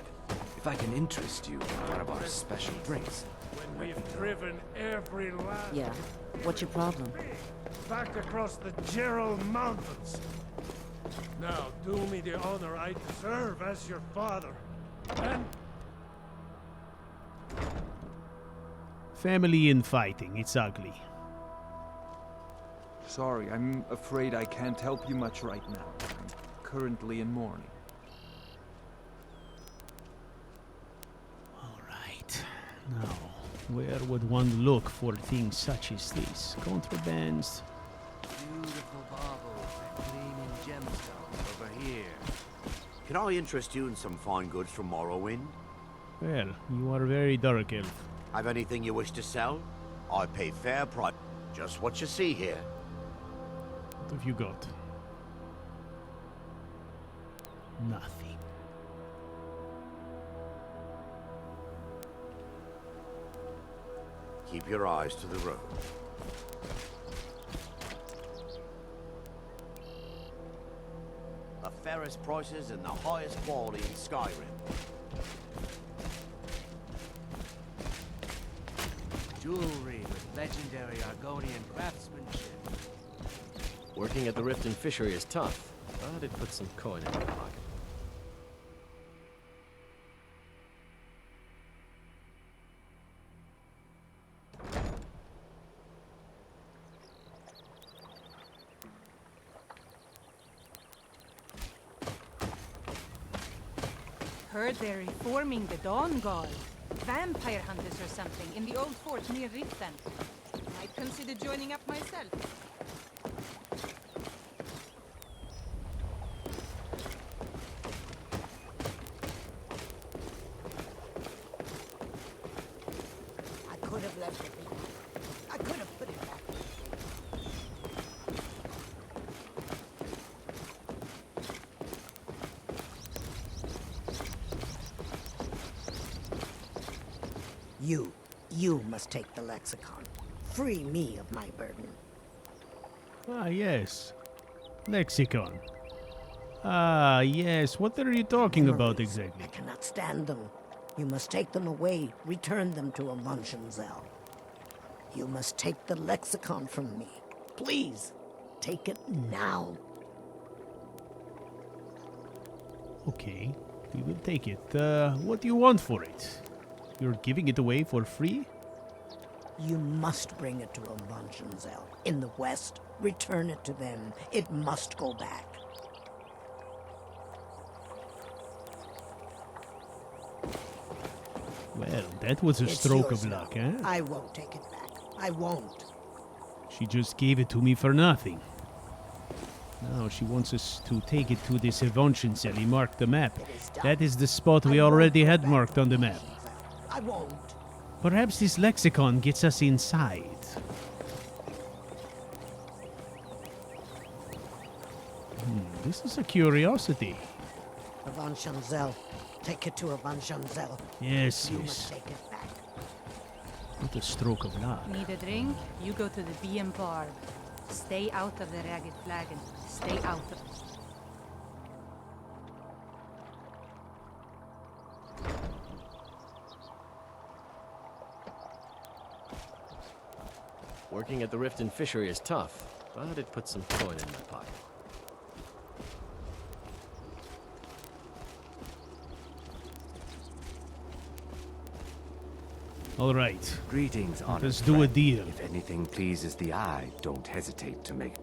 if I can interest you in one of our special drinks. When we've driven every last Yeah. What's your problem? back across the Gerald Mountains. Now do me the honor I deserve as your father. And Family infighting. It's ugly. Sorry, I'm afraid I can't help you much right now. I'm currently in mourning. All right. Now, where would one look for things such as this? Contrabands. Beautiful baubles and gleaming gemstones over here. Can I interest you in some fine goods from Morrowind? Well, you are very dark elf. Have anything you wish to sell? I pay fair price. Just what you see here. What have you got? Nothing. Keep your eyes to the road. The fairest prices and the highest quality in Skyrim. Jewelry with legendary Argonian craftsmanship. Working at the Riften fishery is tough, but it puts some coin in my pocket. Heard they're reforming the Dawn Guard. Vampire hunters or something in the old fort near Riften. Might consider joining up myself. I could have left it behind. I could have put it back. You must take the Lexicon. Free me of my burden. Ah, yes. Lexicon. Ah, yes. What are you talking about exactly? I cannot stand them. You must take them away. Return them to Avanchnzel. You must take the Lexicon from me. Please, take it now. Okay, we will take it. What do you want for it? You're giving it away for free? You must bring it to Avanchnzel. In the west, return it to them. It must go back. Well, that was a It's stroke yours of now. luck, eh? I won't take it back. I won't. She just gave it to me for nothing. Now she wants us to take it to this Avanchnzel. He marked the map. That is the spot we already had marked on the map. I won't. Perhaps this lexicon gets us inside. This is a curiosity. Avanchnzel. Take it to Avanchnzel. Yes, You yes. must take it back. What a stroke of luck. Need a drink? You go to the BM bar. Stay out of the Ragged Flagon. Stay out of it. Working at the Riften fishery is tough, but it puts some coin in my pocket. All right. Greetings, honored Let's do a friend. deal. If anything pleases the eye, don't hesitate to make.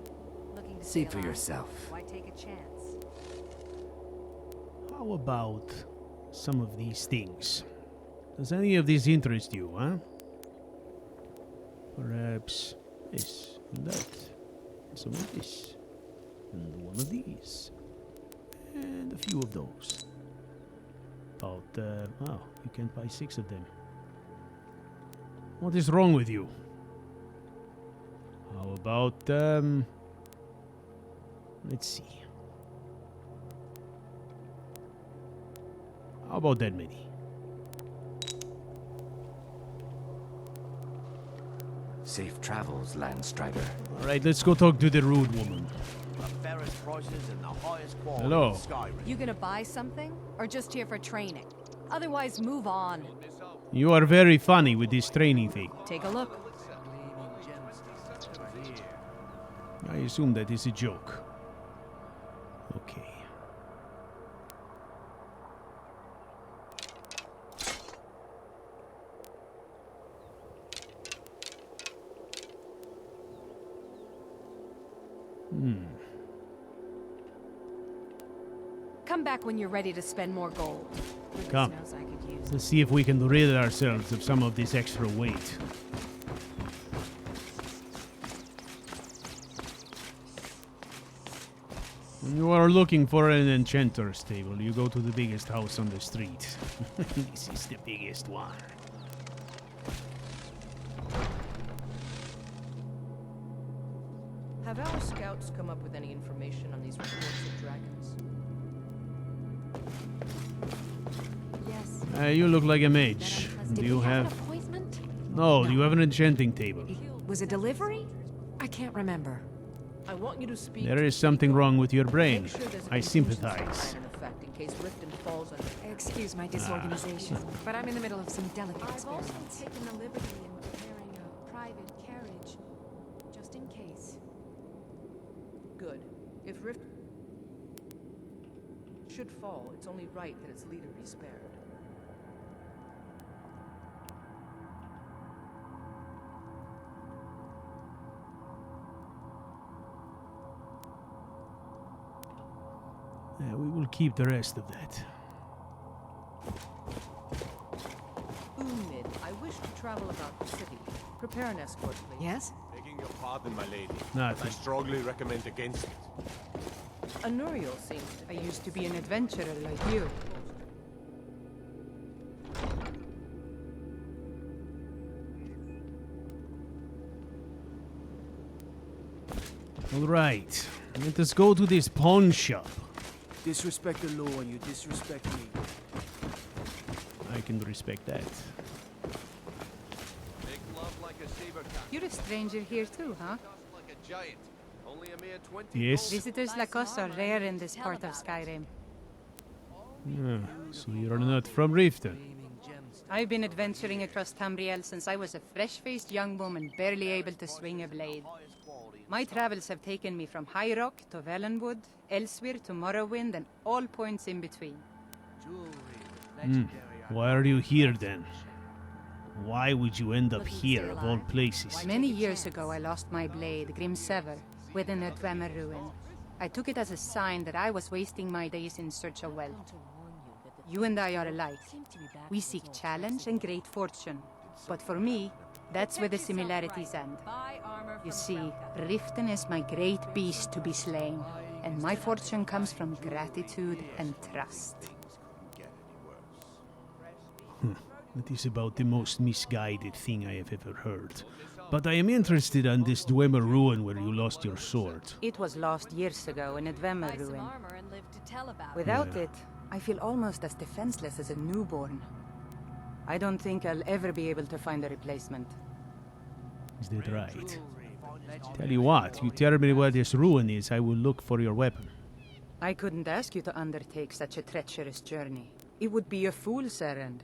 Looking to See stay for alive? yourself. Why take a chance? How about some of these things? Does any of these interest you, huh? Perhaps this and that. And some of this. And one of these. And a few of those. About, oh, you can't buy 6 of them. What is wrong with you? How about, let's see. How about that many? Safe travels, Landstrider. Alright, let's go talk to the rude woman. Hello. You gonna buy something? Or just here for training? Otherwise, move on. You are very funny with this training thing. Take a look. I assume that is a joke. Okay. Come back when you're ready to spend more gold. Come. Let's see if we can rid ourselves of some of this extra weight. When you are looking for an enchanter's table, you go to the biggest house on the street. This is the biggest one. Have our scouts come up with any information on these reports of dragons? Yes. You look like a mage. Do you have... An appointment? No, do you have an enchanting table? Was it delivery? I can't remember. I want you to speak. There is something wrong with your brain. Make sure there's a I contingency sympathize. plan in effect in case Riften falls under. Excuse my disorganization, but I'm in the middle of some delicate I've also experiments. taken the liberty in preparing a private carriage, just in case. Good. If Rift should fall, it's only right that its leader be spared. Yeah, we will keep the rest of that. Umid, I wish to travel about the city. Prepare an escort, please. Yes? Begging your pardon, my lady. Nothing. I strongly recommend against it. Anuriel seems to I used to be an adventurer like you. All right, let us go to this pawn shop. Disrespect the law and you disrespect me. I can respect that. Make love like a saber cat. You're a stranger here too, huh? Like a giant. Only a mere 20. Yes. Visitors like us are rare in this part of Skyrim. Ah, so you're not from Riften. I've been adventuring across Tamriel since I was a fresh-faced young woman barely able to swing a blade. My travels have taken me from High Rock to Valenwood, elsewhere to Morrowind, and all points in between. Why are you here then? Why would you end up here of all places? Many years ago I lost my blade, Grimsever, within a Dwemer ruin. I took it as a sign that I was wasting my days in search of wealth. You and I are alike. We seek challenge and great fortune. But for me, that's where the similarities end. You see, Riften is my great beast to be slain, and my fortune comes from gratitude and trust. That is about the most misguided thing I have ever heard. But I am interested in this Dwemer ruin where you lost your sword. It was lost years ago in a Dwemer ruin. Without it, I feel almost as defenseless as a newborn. I don't think I'll ever be able to find a replacement. Is that right? Tell you what, you tell me where this ruin is, I will look for your weapon. I couldn't ask you to undertake such a treacherous journey. It would be a fool's errand.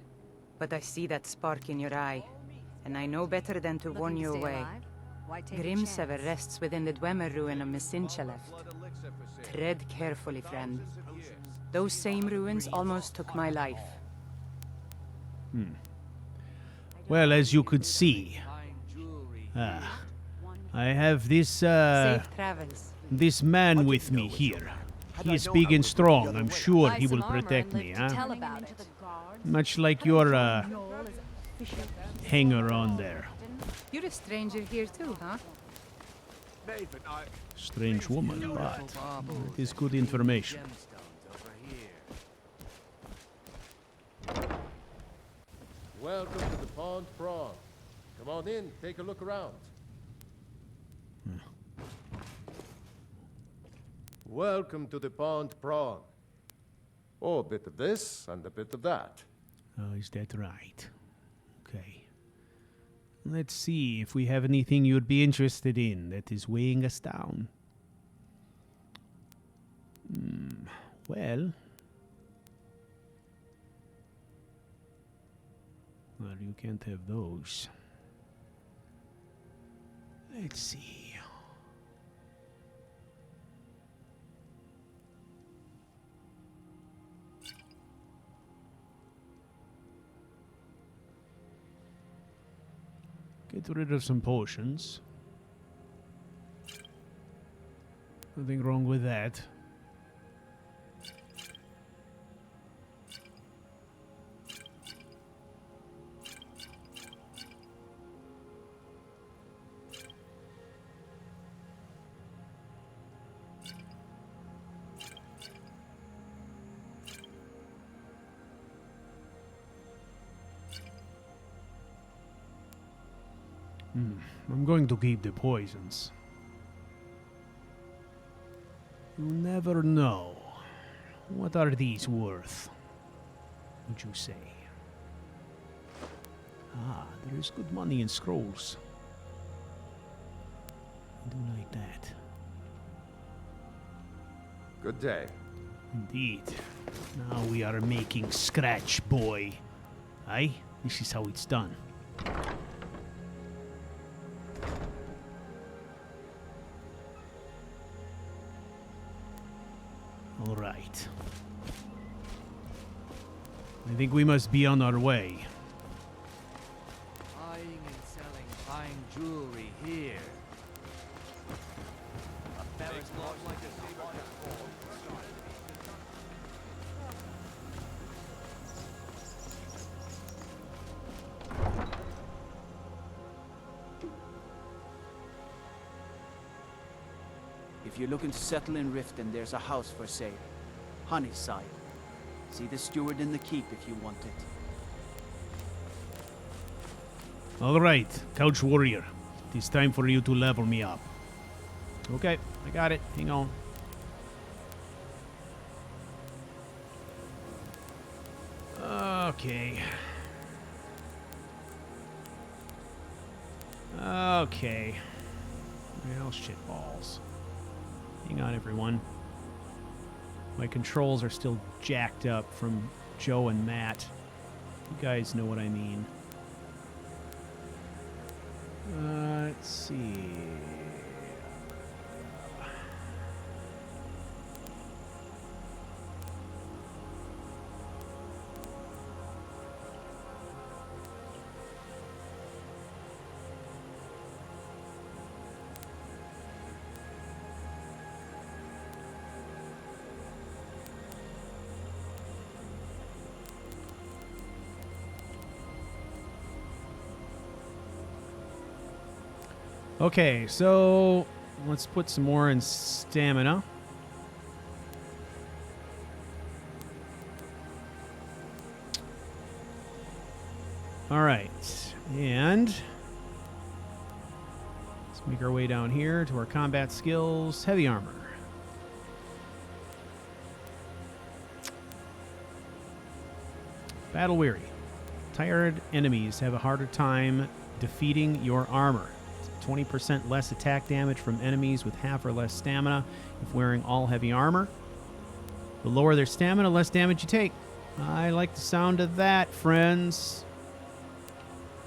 But I see that spark in your eye, and I know better than to warn you away. Grimsever rests within the Dwemer ruin of Misinchaleft. Tread carefully, friend. Those same ruins almost took my life. Well, as you could see, I have this, Safe travels. this man with me here. He is big and strong. I'm sure he will protect me, huh? Tell about it. Much like your hanger-on there. You're a stranger here too, huh? Strange woman, but it is good information. Welcome to the Pond Prawn. Come on in, take a look around. Welcome to the Pond Prawn. Oh, a bit of this and a bit of that. Oh, is that right? Okay. Let's see if we have anything you'd be interested in that is weighing us down. Well, you can't have those. Let's see. Get rid of some potions. Nothing wrong with that. I'm going to keep the poisons. You never know. What are these worth, would you say? Ah, there is good money in scrolls. I do like that. Good day. Indeed. Now we are making scratch, boy. Aye? This is how it's done. All right. I think we must be on our way. Buying and selling fine jewelry here. A barrack's not like a If you're looking to settle in Riften, there's a house for sale. Honeyside. See the steward in the keep if you want it. All right, CouchWarrior. It is time for you to level me up. Okay, I got it. Hang on. Okay. Okay. Well, shitballs. Hang on, everyone. My controls are still jacked up from Joe and Matt. You guys know what I mean. Let's see. Okay, so let's put some more in stamina. All right, and let's make our way down here to our combat skills. Heavy armor. Battle weary. Tired enemies have a harder time defeating your armor. 20% less attack damage from enemies with half or less stamina if wearing all heavy armor. The lower their stamina, less damage you take. I like the sound of that, friends.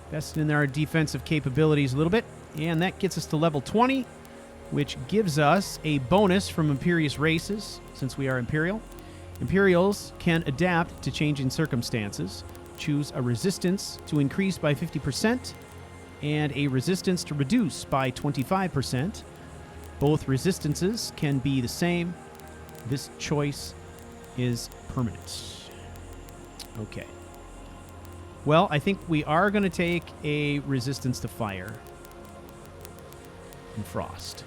Invested in our defensive capabilities a little bit. And that gets us to level 20, which gives us a bonus from Imperious races, since we are Imperial. Imperials can adapt to changing circumstances. Choose a resistance to increase by 50%. And a resistance to reduce by 25%. Both resistances can be the same. This choice is permanent. Okay. Well, I think we are going to take a resistance to fire and frost.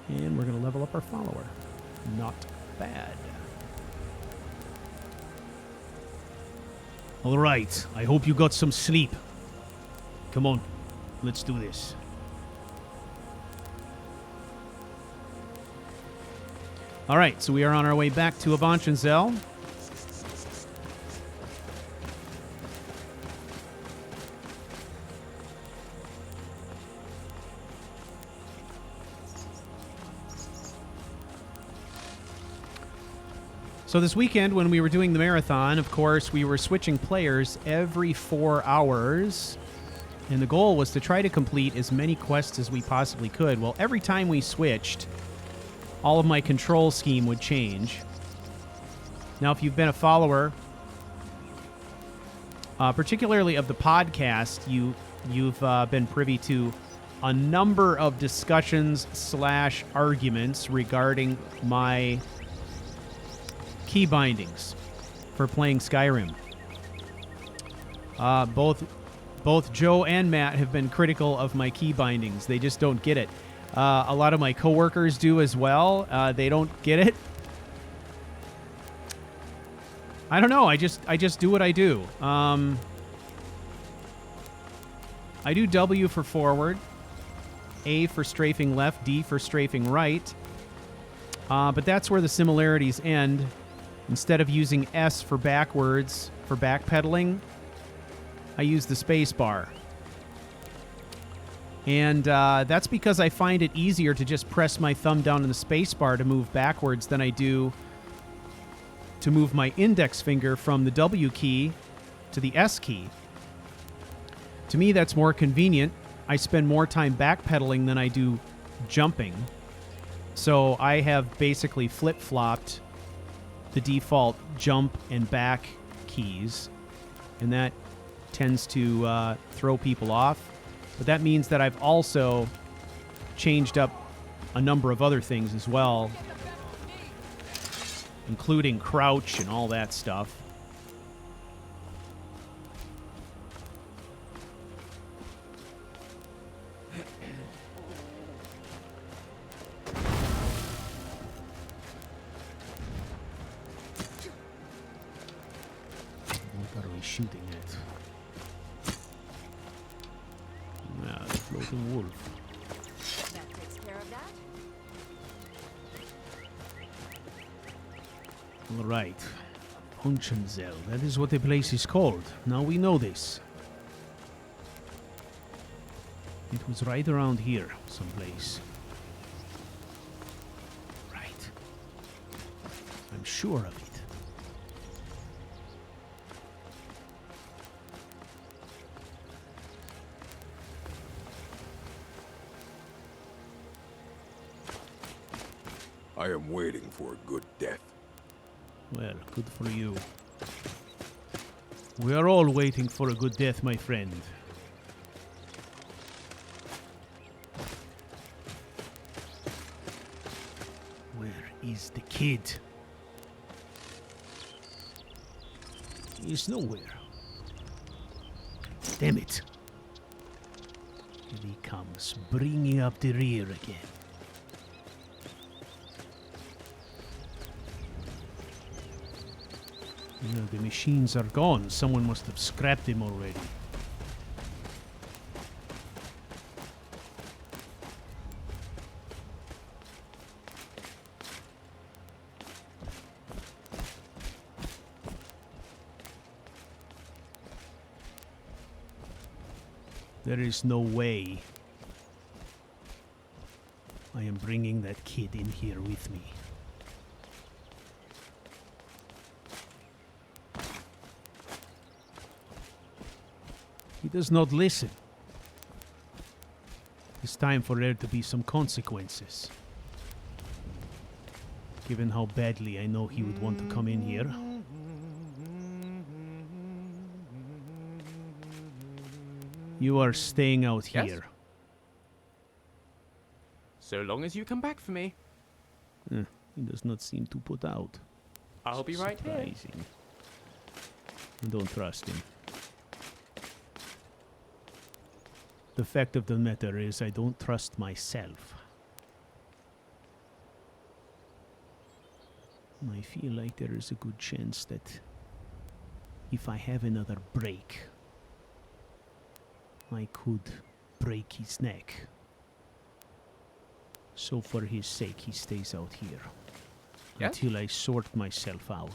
And we're going to level up our follower. Not bad. All right. I hope you got some sleep. Come on. Let's do this. All right. So we are on our way back to Avanchnzel. So this weekend, when we were doing the marathon, of course, we were switching players every 4 hours. And the goal was to try to complete as many quests as we possibly could. Well, every time we switched, all of my control scheme would change. Now, if you've been a follower, particularly of the podcast, you've been privy to a number of discussions / arguments regarding my key bindings for playing Skyrim. Both Joe and Matt have been critical of my key bindings. They just don't get it. A lot of my coworkers do as well. They don't get it. I don't know. I just do what I do. I do W for forward, A for strafing left, D for strafing right. But that's where the similarities end. Instead of using S for backwards, for backpedaling, I use the space bar. And that's because I find it easier to just press my thumb down on the space bar to move backwards than I do to move my index finger from the W key to the S key. To me, that's more convenient. I spend more time backpedaling than I do jumping. So I have basically flip-flopped the default jump and back keys, and that tends to throw people off. But that means that I've also changed up a number of other things as well, including crouch and all that stuff. What are we shooting at? Ah, the floating wolf. That takes care of that. All right. Avanchnzel, that is what the place is called. Now we know this. It was right around here, someplace. Right. I'm sure of it. I am waiting for a good death. Well, good for you. We are all waiting for a good death, my friend. Where is the kid? He's nowhere. Damn it. Here he comes, bringing up the rear again. You know, the machines are gone. Someone must have scrapped them already. There is no way I am bringing that kid in here with me. He does not listen. It's time for there to be some consequences. Given how badly I know he would want to come in here. You are staying out Yes? here. So long as you come back for me. He does not seem to put out. I'll be right here. Surprising. I don't trust him. The fact of the matter is, I don't trust myself. I feel like there is a good chance that if I have another break, I could break his neck. So for his sake, he stays out here. Yes? Until I sort myself out.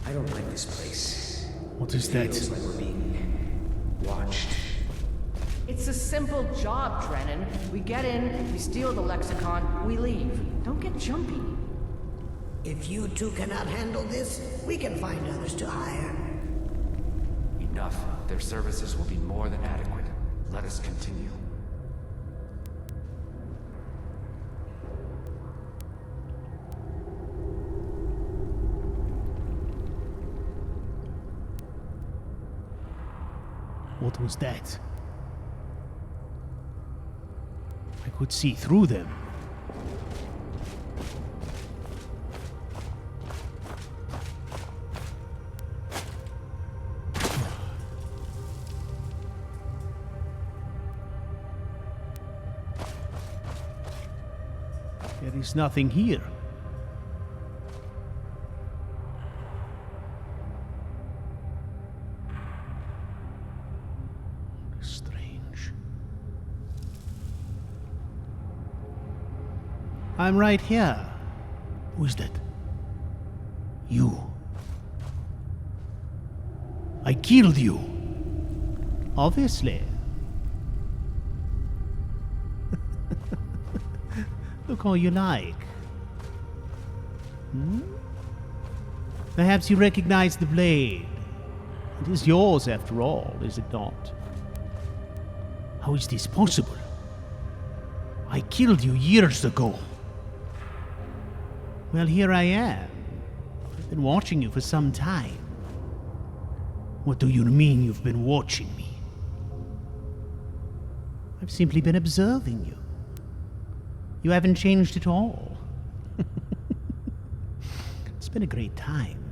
I don't like this place. What is that? Feels like we're being watched. It's a simple job, Drennan. We get in, we steal the Lexicon, we leave. Don't get jumpy. If you two cannot handle this, we can find others to hire. Enough. Their services will be more than adequate. Let us continue. What was that? I could see through them. There is nothing here. Strange. I'm right here. Who is that? You. I killed you. Obviously. Look how you like. Hmm? Perhaps you recognize the blade. It is yours, after all, is it not? How is this possible? I killed you years ago. Well, here I am. I've been watching you for some time. What do you mean you've been watching me? I've simply been observing you. You haven't changed at all. It's been a great time.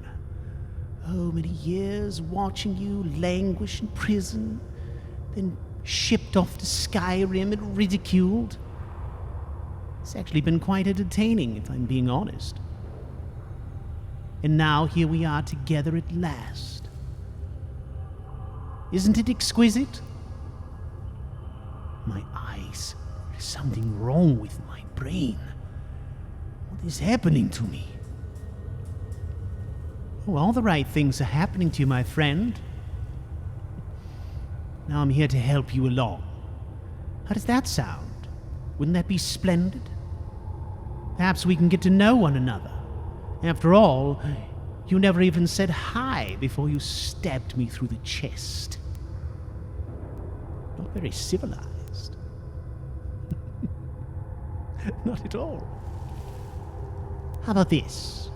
Oh, many years watching you languish in prison, then shipped off to Skyrim and ridiculed. It's actually been quite entertaining, if I'm being honest. And now here we are together at last. Isn't it exquisite? My eyes. There's something wrong with my brain. What is happening to me? Oh, all the right things are happening to you, my friend. Now I'm here to help you along. How does that sound? Wouldn't that be splendid? Perhaps we can get to know one another. After all, you never even said hi before you stabbed me through the chest. Not very civilized. Not at all. How about this?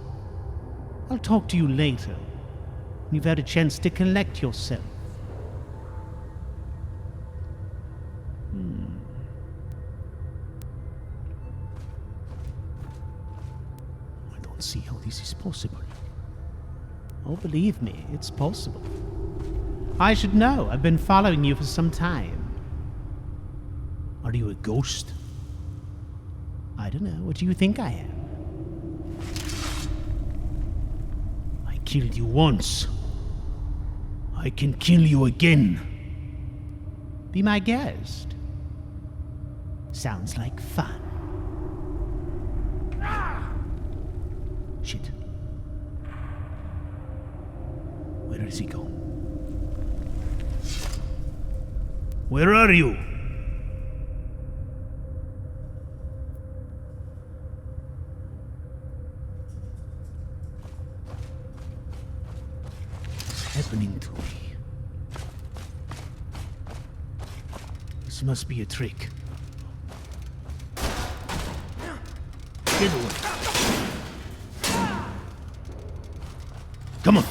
I'll talk to you later, when you've had a chance to collect yourself. I don't see how this is possible. Oh, believe me, it's possible. I should know. I've been following you for some time. Are you a ghost? I don't know. What do you think I am? I killed you once. I can kill you again. Be my guest. Sounds like fun. Shit. Where is he gone? Where are you? What's happening to me? This must be a trick. Get away. Come on.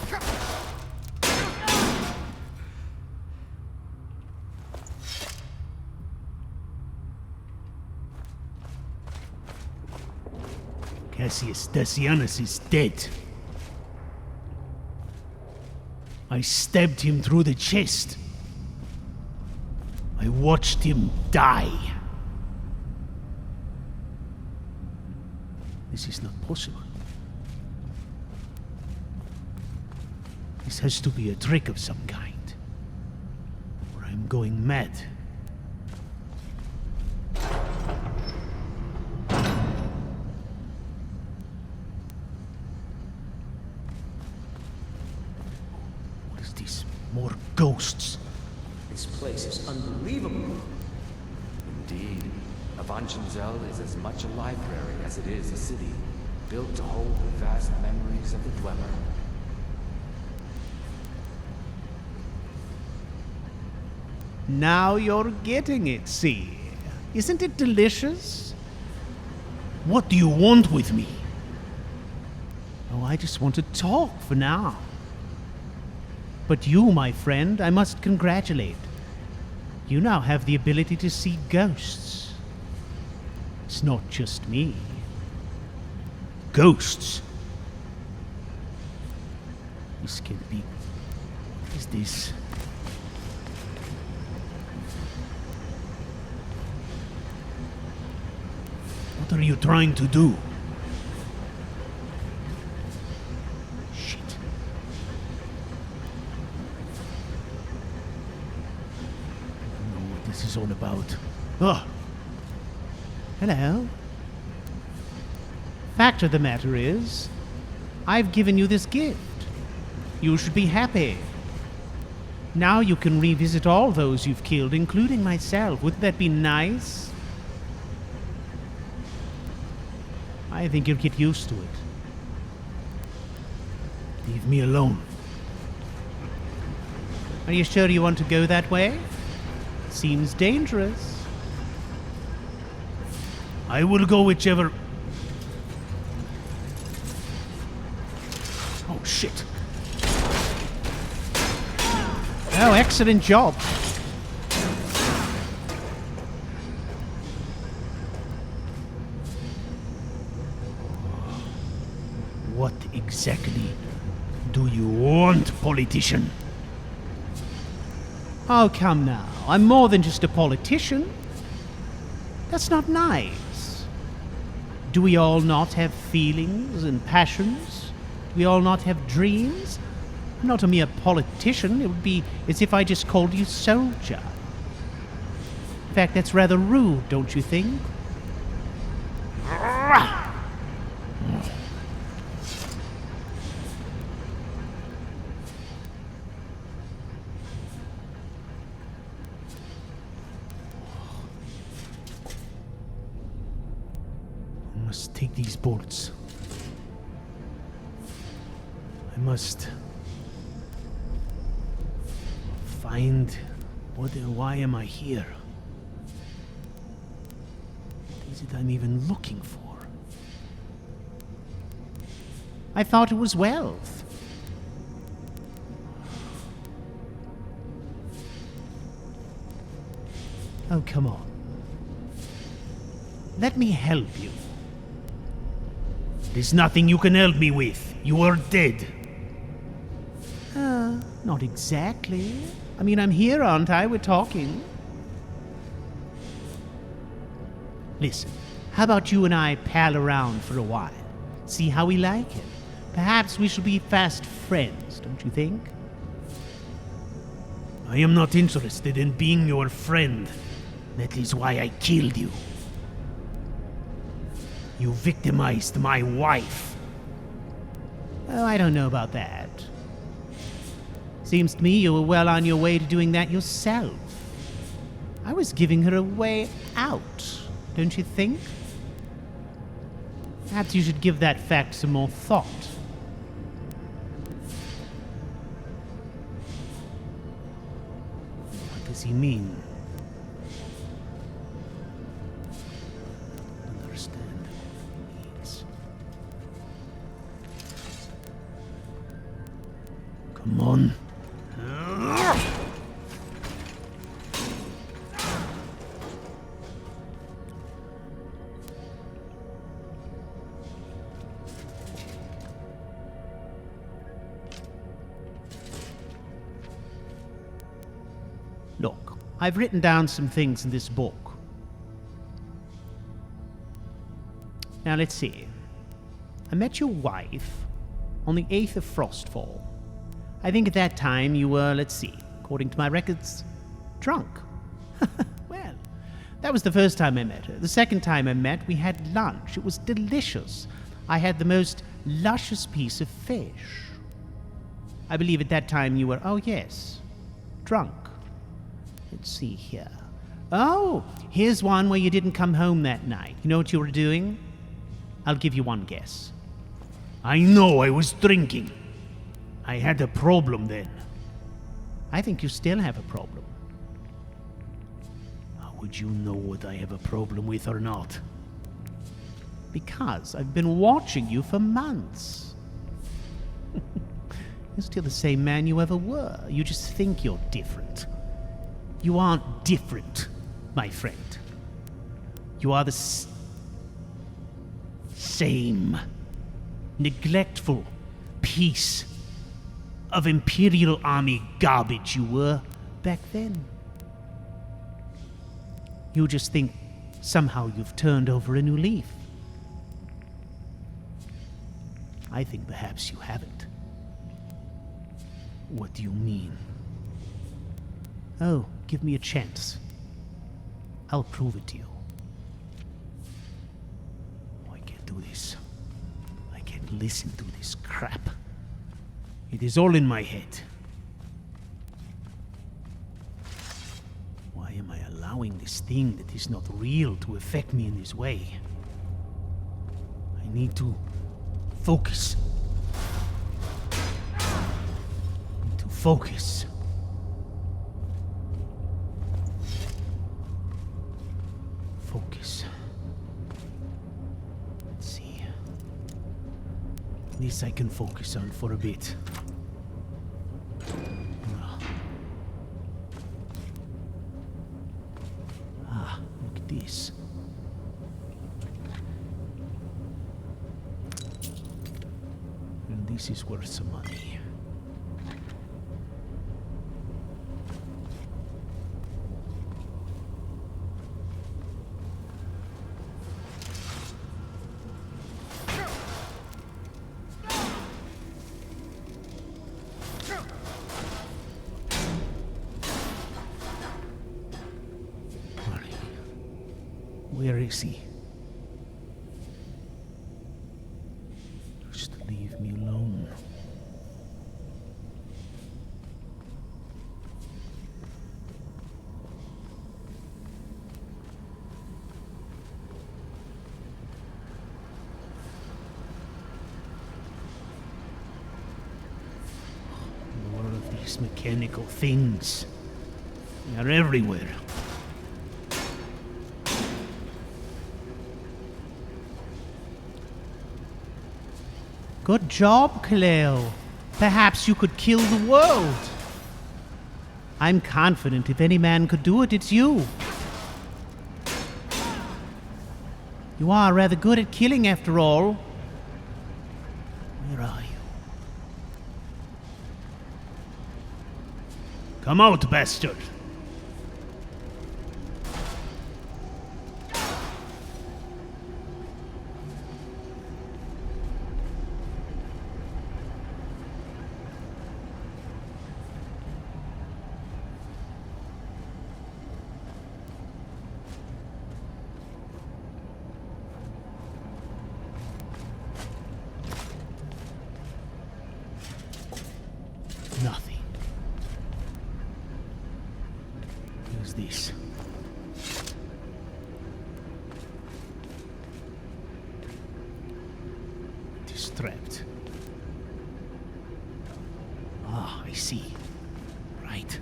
Cassius Dacianus is dead. I stabbed him through the chest. I watched him die. This is not possible. This has to be a trick of some kind, or I'm going mad. What is this? More ghosts. This place is unbelievable. Indeed. Avanchnzel is as much a library as it is a city, built to hold the vast memories of the Dwemer. Now you're getting it, see? Isn't it delicious? What do you want with me? Oh, I just want to talk for now. But you, my friend, I must congratulate. You now have the ability to see ghosts. It's not just me. Ghosts. This can be... What is this? What are you trying to do? Shit. I don't know what this is all about. Oh! Hello. Fact of the matter is, I've given you this gift. You should be happy. Now you can revisit all those you've killed, including myself. Wouldn't that be nice? I think you'll get used to it. Leave me alone. Are you sure you want to go that way? Seems dangerous. I will go whichever... Oh, shit. Oh, excellent job. What exactly do you want, politician? Oh, come now. I'm more than just a politician. That's not nice. Do we all not have feelings and passions? Do we all not have dreams? I'm not a mere politician. It would be as if I just called you soldier. In fact, that's rather rude, don't you think? I must take these bolts. I must find why am I here? What is it I'm even looking for? I thought it was wealth. Oh, come on. Let me help you. There's nothing you can help me with. You are dead. Not exactly. I mean, I'm here, aren't I? We're talking. Listen, how about you and I pal around for a while? See how we like it. Perhaps we shall be fast friends, don't you think? I am not interested in being your friend. That is why I killed you. You victimized my wife. Oh, I don't know about that. Seems to me you were well on your way to doing that yourself. I was giving her a way out, don't you think? Perhaps you should give that fact some more thought. What does he mean? Understand what he means. Come on. Look, I've written down some things in this book. Now let's see. I met your wife on the 8th of Frostfall. I think at that time you were, let's see, according to my records, drunk. Well, that was the first time I met her. The second time I met, we had lunch. It was delicious. I had the most luscious piece of fish. I believe at that time you were, oh yes, drunk. Let's see here. Oh, here's one where you didn't come home that night. You know what you were doing? I'll give you one guess. I know, I was drinking. I had a problem then. I think you still have a problem. How would you know what I have a problem with or not? Because I've been watching you for months. You're still the same man you ever were. You just think you're different. You aren't different, my friend. You are the same neglectful piece of Imperial Army garbage you were back then. You just think somehow you've turned over a new leaf. I think perhaps you haven't. What do you mean? Oh, give me a chance. I'll prove it to you. Oh, I can't do this. I can't listen to this crap. It is all in my head. Why am I allowing this thing that is not real to affect me in this way? I need to focus. I need to focus. this I can focus on for a bit. Look at this. And this is worth some money. Where is he? Just leave me alone. More of these mechanical things. They are everywhere. Good job, Caleo. Perhaps you could kill the world. I'm confident if any man could do it, it's you. You are rather good at killing, after all. Where are you? Come out, bastard! Nothing. Who's this? It is trapped. Ah, I see. Right.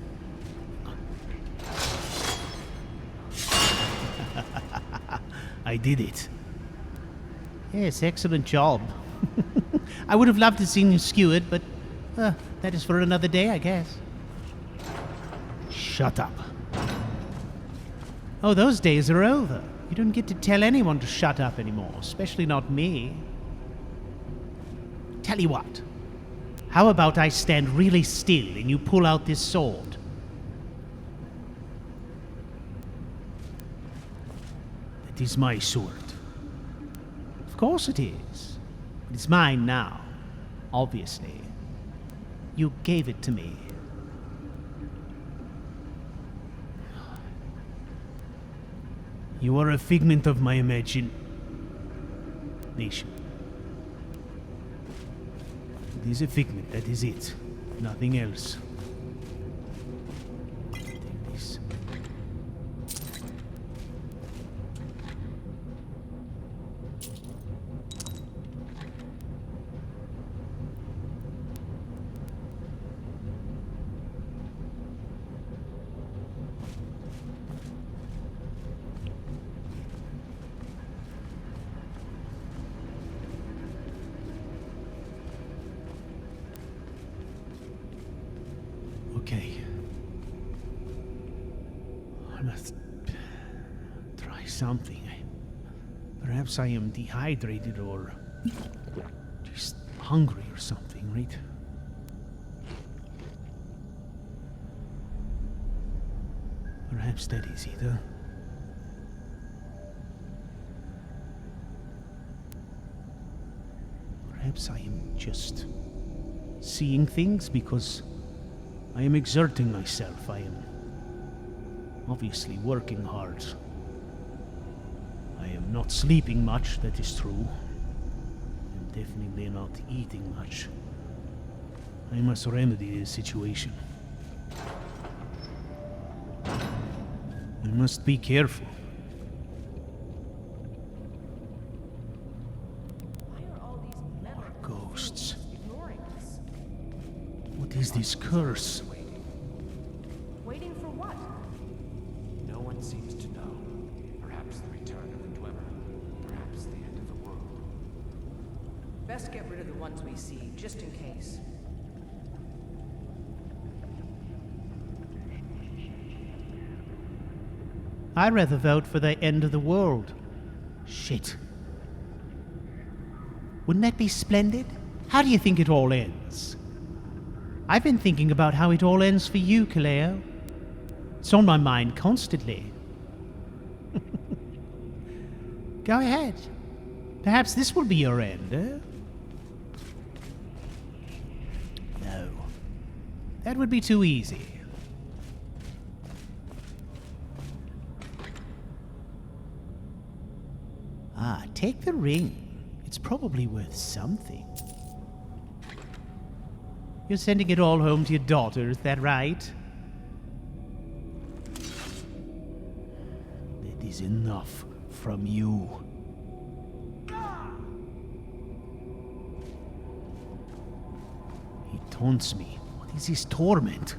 I did it. Yes, excellent job. I would have loved to see you skewered, but that is for another day, I guess. Shut up. Oh, those days are over. You don't get to tell anyone to shut up anymore, especially not me. Tell you what. How about I stand really still and you pull out this sword? It is my sword. Of course it is. But it's mine now, obviously. You gave it to me. You are a figment of my imagination. It is a figment, that is it. Nothing else. Take this. Okay. I must try something. Perhaps I am dehydrated or just hungry or something, right? Perhaps that is it, huh? Perhaps I am just seeing things because I am exerting myself. I am obviously working hard. I am not sleeping much, that is true. I am definitely not eating much. I must remedy this situation. I must be careful. More ghosts. What is this curse? Waiting for what? No one seems to know. Perhaps the return of the Dwemer. Perhaps the end of the world. Best get rid of the ones we PC, just in case. I'd rather vote for the end of the world. Shit. Wouldn't that be splendid? How do you think it all ends? I've been thinking about how it all ends for you, Caleo. It's on my mind constantly. Go ahead. Perhaps this will be your end, eh? No. That would be too easy. Ah, take the ring. It's probably worth something. You're sending it all home to your daughter, is that right? That is enough from you. He taunts me. What is his torment?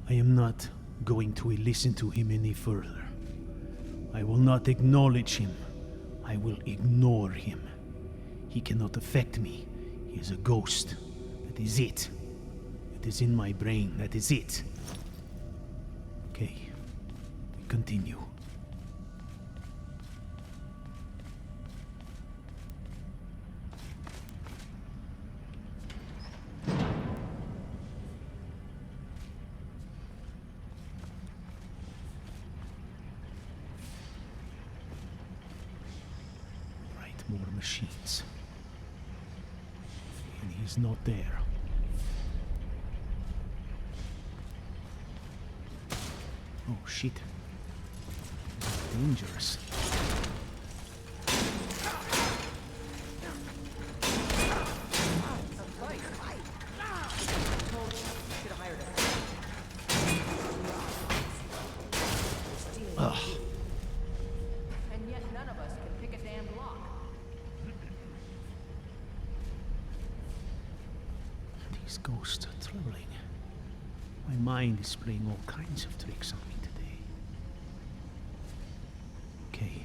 I am not going to listen to him any further. I will not acknowledge him. I will ignore him. He cannot affect me. He is a ghost. That is it. It is in my brain. That is it. Okay. We continue. More machines. And he's not there. Oh shit. Dangerous. Ugh. And yet none of us can pick a damn lock. These ghosts are troubling. My mind is playing all kinds of tricks on me today. Okay.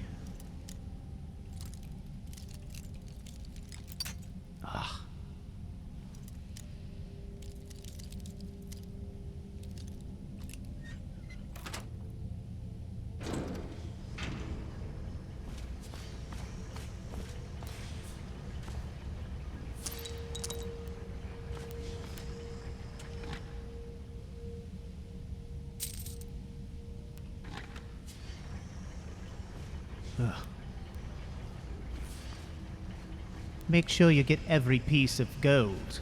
Ah. Make sure you get every piece of gold.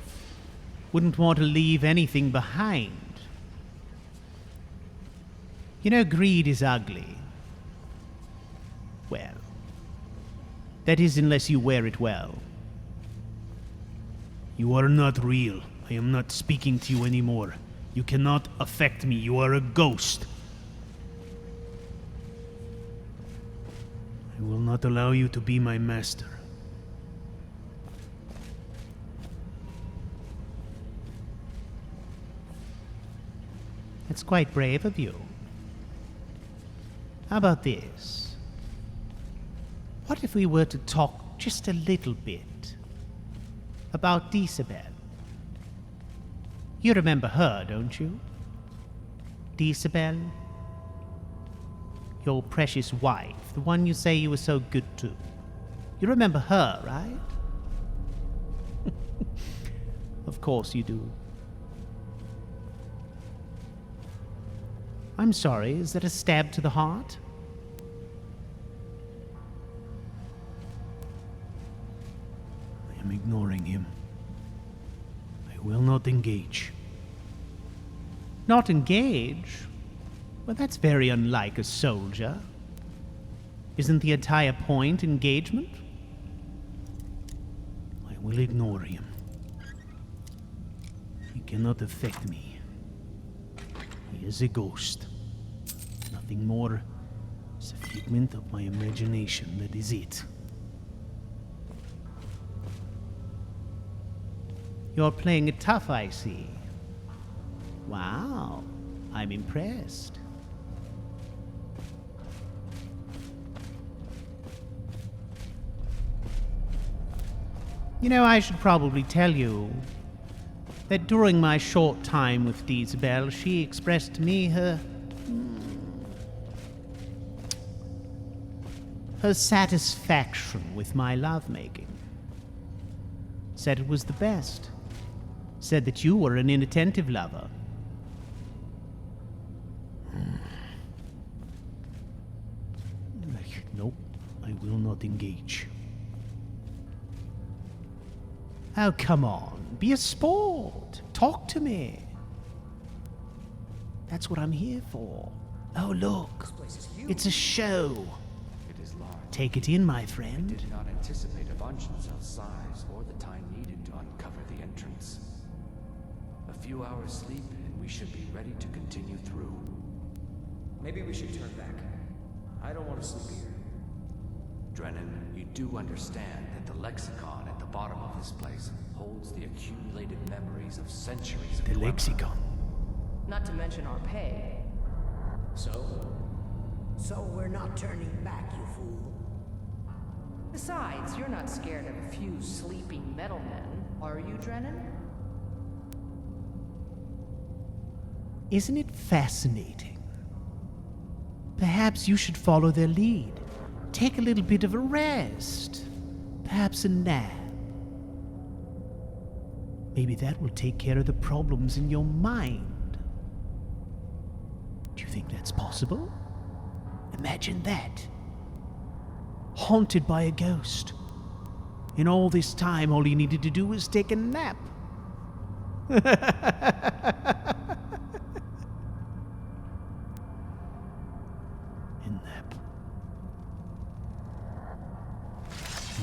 Wouldn't want to leave anything behind. You know, greed is ugly. Well, that is unless you wear it well. You are not real. I am not speaking to you anymore. You cannot affect me. You are a ghost. I will not allow you to be my master. That's quite brave of you. How about this? What if we were to talk just a little bit about Isabel? You remember her, don't you? Isabel? Your precious wife, the one you say you were so good to. You remember her, right? Of course you do. I'm sorry, is that a stab to the heart? I am ignoring him. I will not engage. Not engage? Well, that's very unlike a soldier. Isn't the entire point engagement? I will ignore him. He cannot affect me. He is a ghost. Nothing more. It's a figment of my imagination, that is it. You're playing it tough, I see. Wow, I'm impressed. You know, I should probably tell you that during my short time with Isabel, she expressed to me her satisfaction with my lovemaking. Said it was the best. Said that you were an inattentive lover. Nope, I will not engage. Oh, come on. Be a sport. Talk to me. That's what I'm here for. Oh, look. It's a show. It is large. Take it in, my friend. I did not anticipate Avanchnzel's size or the time needed to uncover the entrance. A few hours sleep and we should be ready to continue through. Maybe we should turn back. I don't want to sleep here. Drennan, you do understand that the Lexicon at the bottom of this place holds the accumulated memories of centuries of The Dwemer. Lexicon. Not to mention our pay. So we're not turning back, you fool. Besides, you're not scared of a few sleeping metal men, are you, Drennan? Isn't it fascinating? Perhaps you should follow their lead. Take a little bit of a rest. Perhaps a nap. Maybe that will take care of the problems in your mind. Do you think that's possible? Imagine that. Haunted by a ghost. In all this time, all you needed to do was take a nap.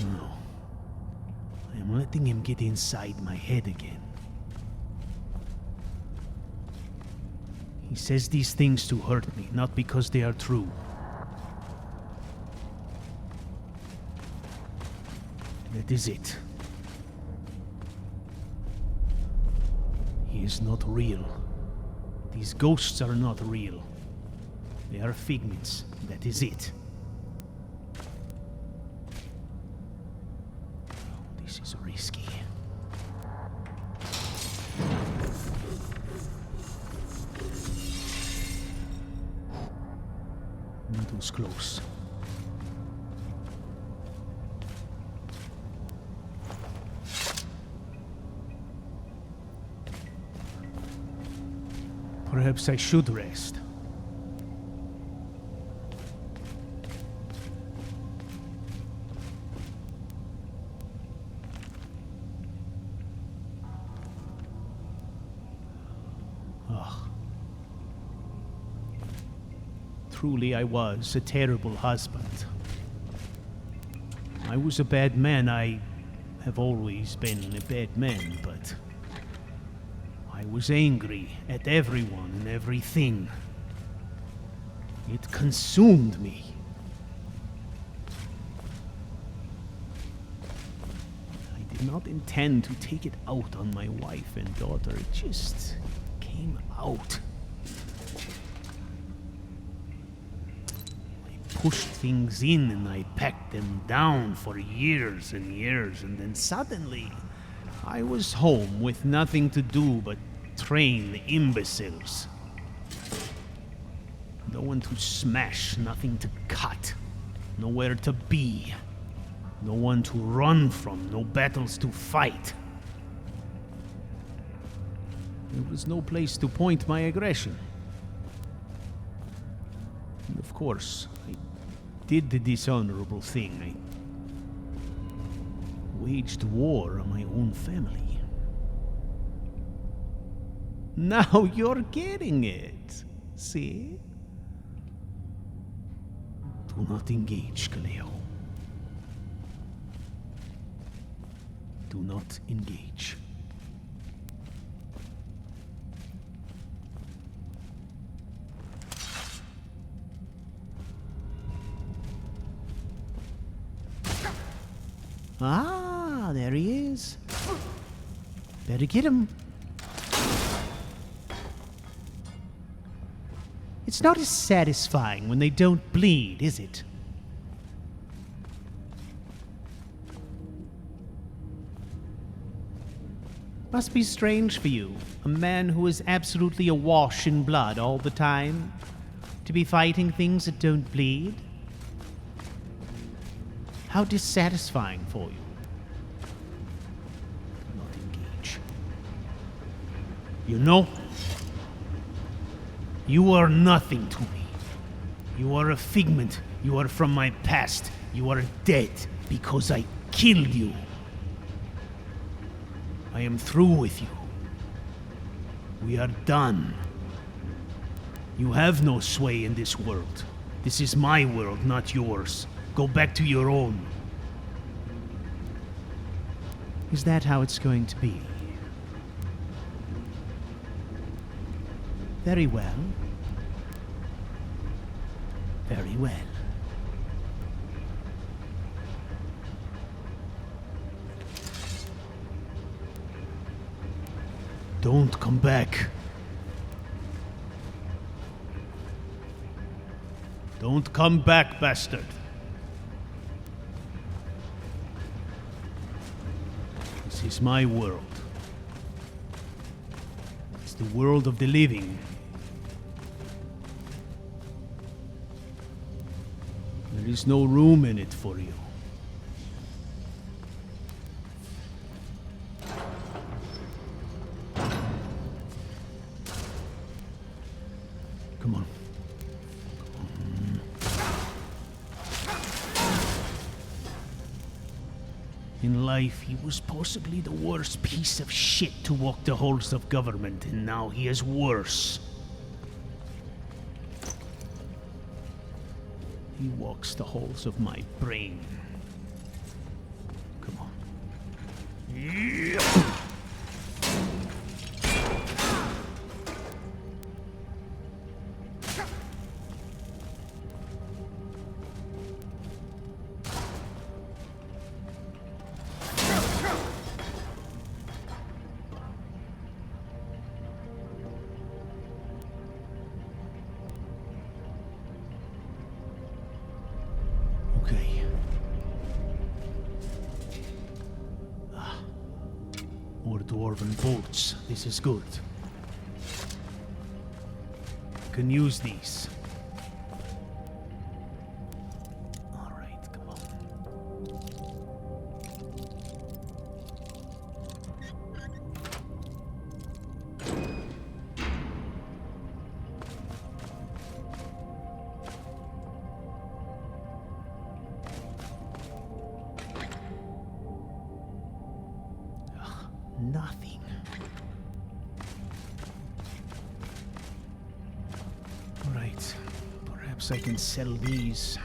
No. I am letting him get inside my head again. He says these things to hurt me, not because they are true. That is it. He is not real. These ghosts are not real. They are figments. That is it. This is risky. That was close. Perhaps I should rest. Truly, I was a terrible husband. I was a bad man. I have always been a bad man, but I was angry at everyone and everything. It consumed me. I did not intend to take it out on my wife and daughter. It just came out. Pushed things in and I packed them down for years and years, and then suddenly I was home with nothing to do but train the imbeciles. No one to smash, nothing to cut, nowhere to be, no one to run from, no battles to fight. There was no place to point my aggression. And of course, I did the dishonorable thing. I waged war on my own family. Now you're getting it. See? Do not engage, Caleo. Do not engage. Ah, there he is. Better get him. It's not as satisfying when they don't bleed, is it? Must be strange for you, a man who is absolutely awash in blood all the time, to be fighting things that don't bleed. How dissatisfying for you. Not engage. You know, you are nothing to me. You are a figment. You are from my past. You are dead because I killed you. I am through with you. We are done. You have no sway in this world. This is my world, not yours. Go back to your own. Is that how it's going to be? Very well. Very well. Don't come back. Don't come back, bastard. This is my world. It's the world of the living. There is no room in it for you. Come on. In life, he was possibly the worst piece of shit to walk the halls of government, and now he is worse. He walks the halls of my brain. Come on. Yeah. Dwarven bolts. This is good. I can use these. All right, come on. Nothing. Right. Perhaps I can sell these.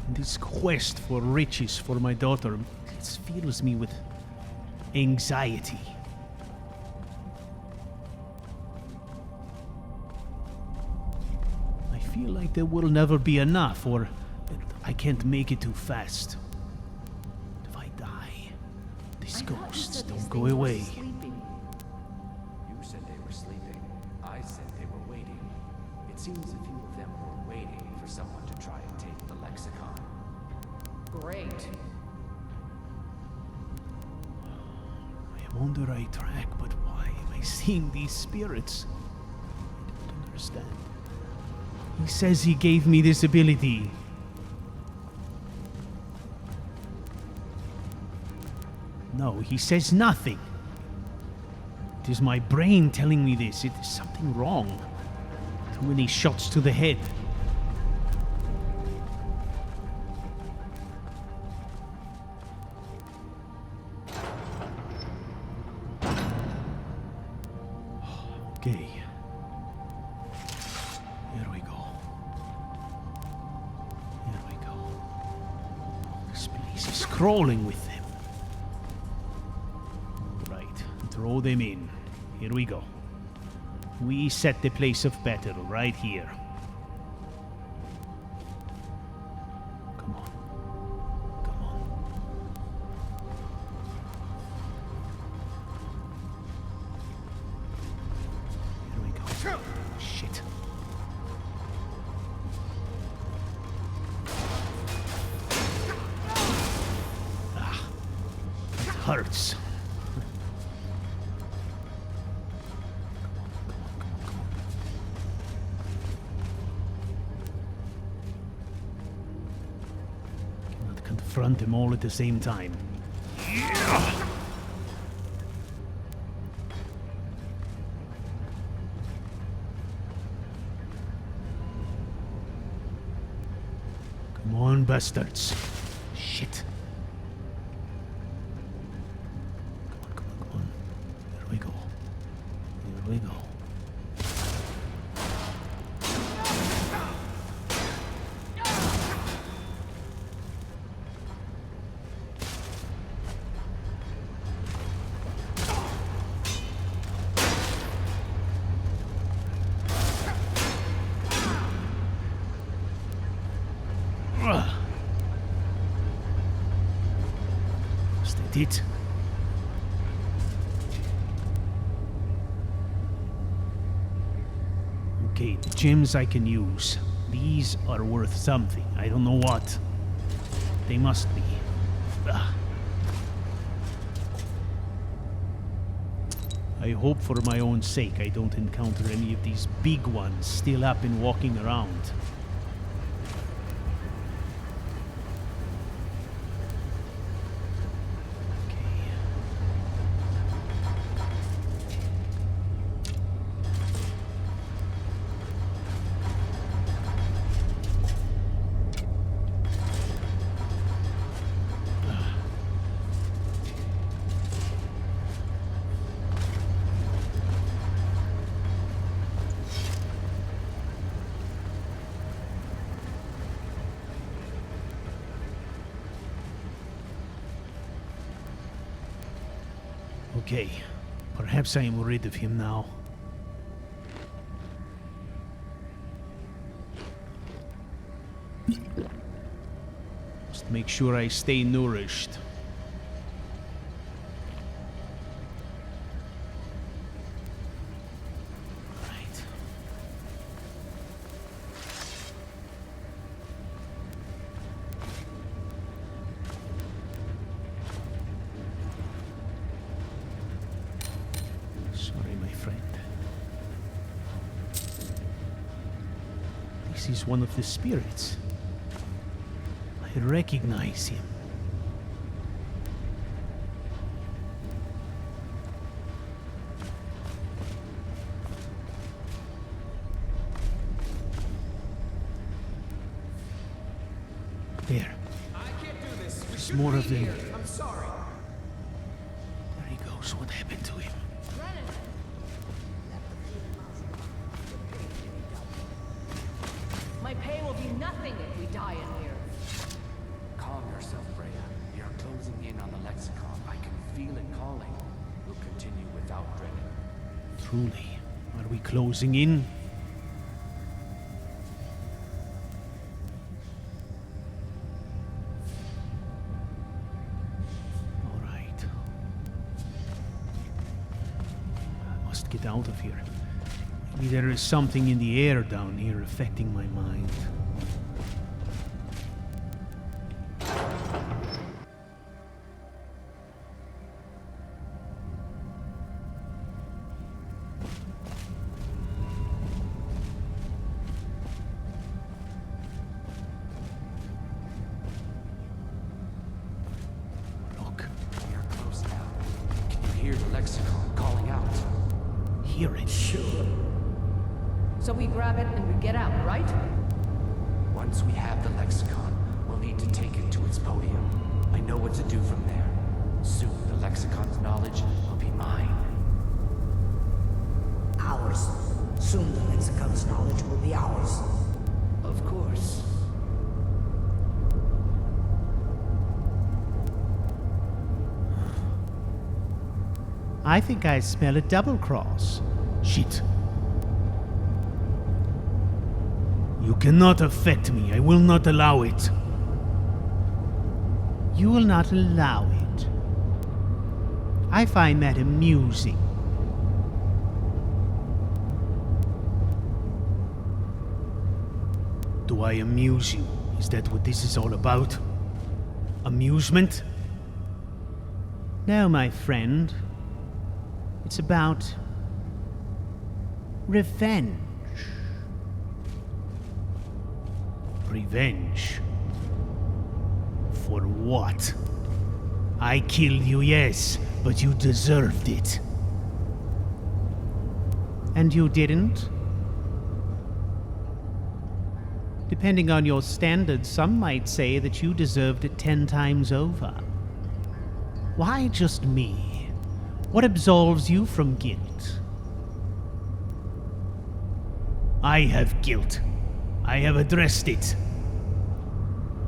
This quest for riches for my daughter, it fills me with anxiety. I feel like there will never be enough, or I can't make it too fast. If I die, these ghosts don't go away. You said they were sleeping. I said they were waiting. It seems a few of them were waiting for someone to try and take the Lexicon. Great. I am on the right track, but why am I seeing these spirits? I don't understand. He says he gave me this ability. No, he says nothing. It is my brain telling me this. It is something wrong. Too many shots to the head. Okay. Here we go. Here we go. This place is crawling with them. Right. Throw them in. Here we go. We set the place of battle right here. hurts. Cannot confront them all at the same time. Come on, bastards. Shit. Come on. Here we go. Here we go. It. Okay, the gems I can use. These are worth something. I don't know what. They must be. I hope for my own sake I don't encounter any of these big ones still up and walking around. Okay, perhaps I am rid of him now. Must make sure I stay nourished. He's one of the spirits. I recognize him. There. There's more of them. I'm sorry. There he goes. What happened to him? My pain will be nothing if we die in here. Calm yourself, Freya. We are closing in on the Lexicon. I can feel it calling. We'll continue without dreading. Truly. Are we closing in? All right. I must get out of here. Maybe there is something in the air down here affecting my mind. Look, we are close now. Can you hear the Lexicon calling out? Hear it? Sure. So we grab it and we get out, right? Once we have the Lexicon, we'll need to take it to its podium. I know what to do from there. Soon the Lexicon's knowledge will be mine. Ours. Soon the Lexicon's knowledge will be ours. Of course. I think I smell a double cross. Shit. You cannot affect me. I will not allow it. You will not allow it. I find that amusing. Do I amuse you? Is that what this is all about? Amusement? No, my friend. It's about revenge. Revenge? For what? I killed you, yes, but you deserved it. And you didn't? Depending on your standards, some might say that you deserved it 10 times over. Why just me? What absolves you from guilt? I have guilt. I have addressed it.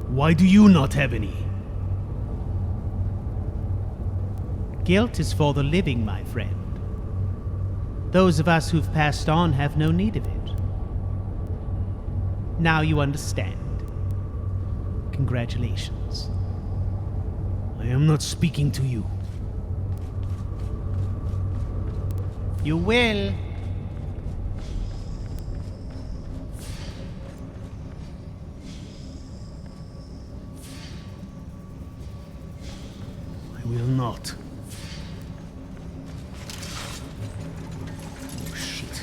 Why do you not have any? Guilt is for the living, my friend. Those of us who've passed on have no need of it. Now you understand. Congratulations. I am not speaking to you. You will. I will not. Oh, shit.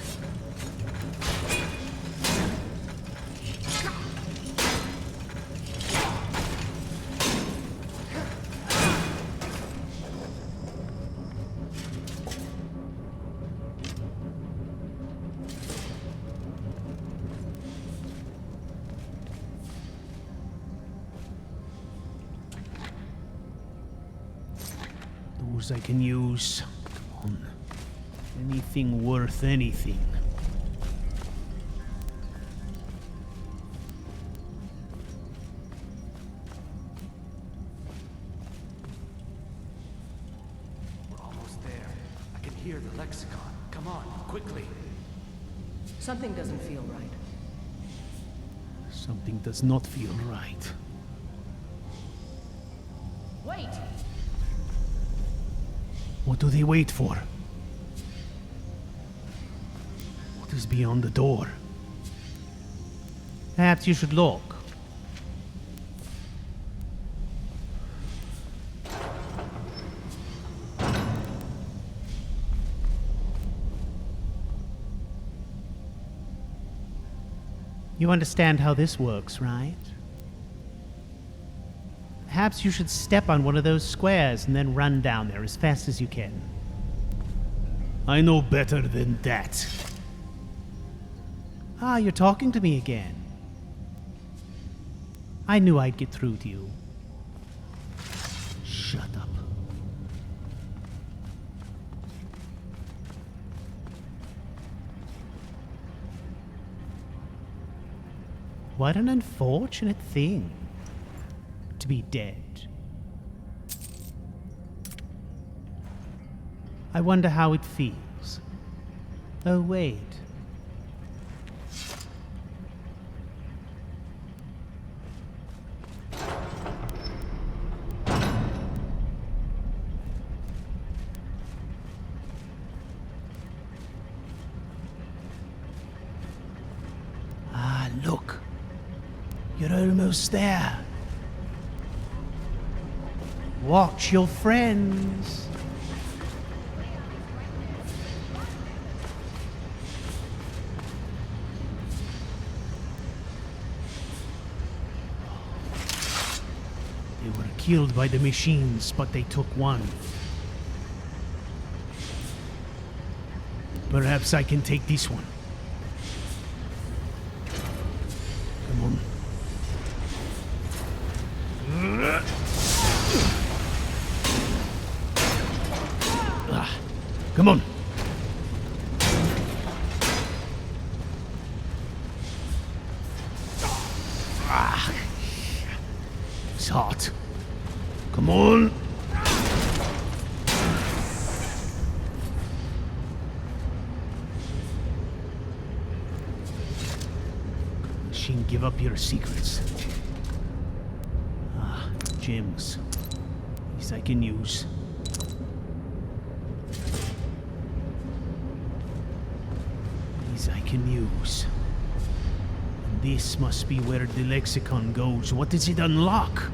Those I can use. Come on. Anything worth anything. We're almost there. I can hear the Lexicon. Come on, quickly. Something doesn't feel right. Something does not feel right. Wait! What do they wait for? What is beyond the door? Perhaps you should look. You understand how this works, right? Perhaps you should step on one of those squares and then run down there as fast as you can. I know better than that. Ah, you're talking to me again. I knew I'd get through to you. Shut up. What an unfortunate thing to be dead. I wonder how it feels. Oh, wait. Ah, look. You're almost there. Watch your friends. They were killed by the machines, but they took one. Perhaps I can take this one. Come on. Come on. It's hot. Come on. Machine, give up your secrets. Ah, gems. These I can use. I can use. And this must be where the Lexicon goes. What does it unlock?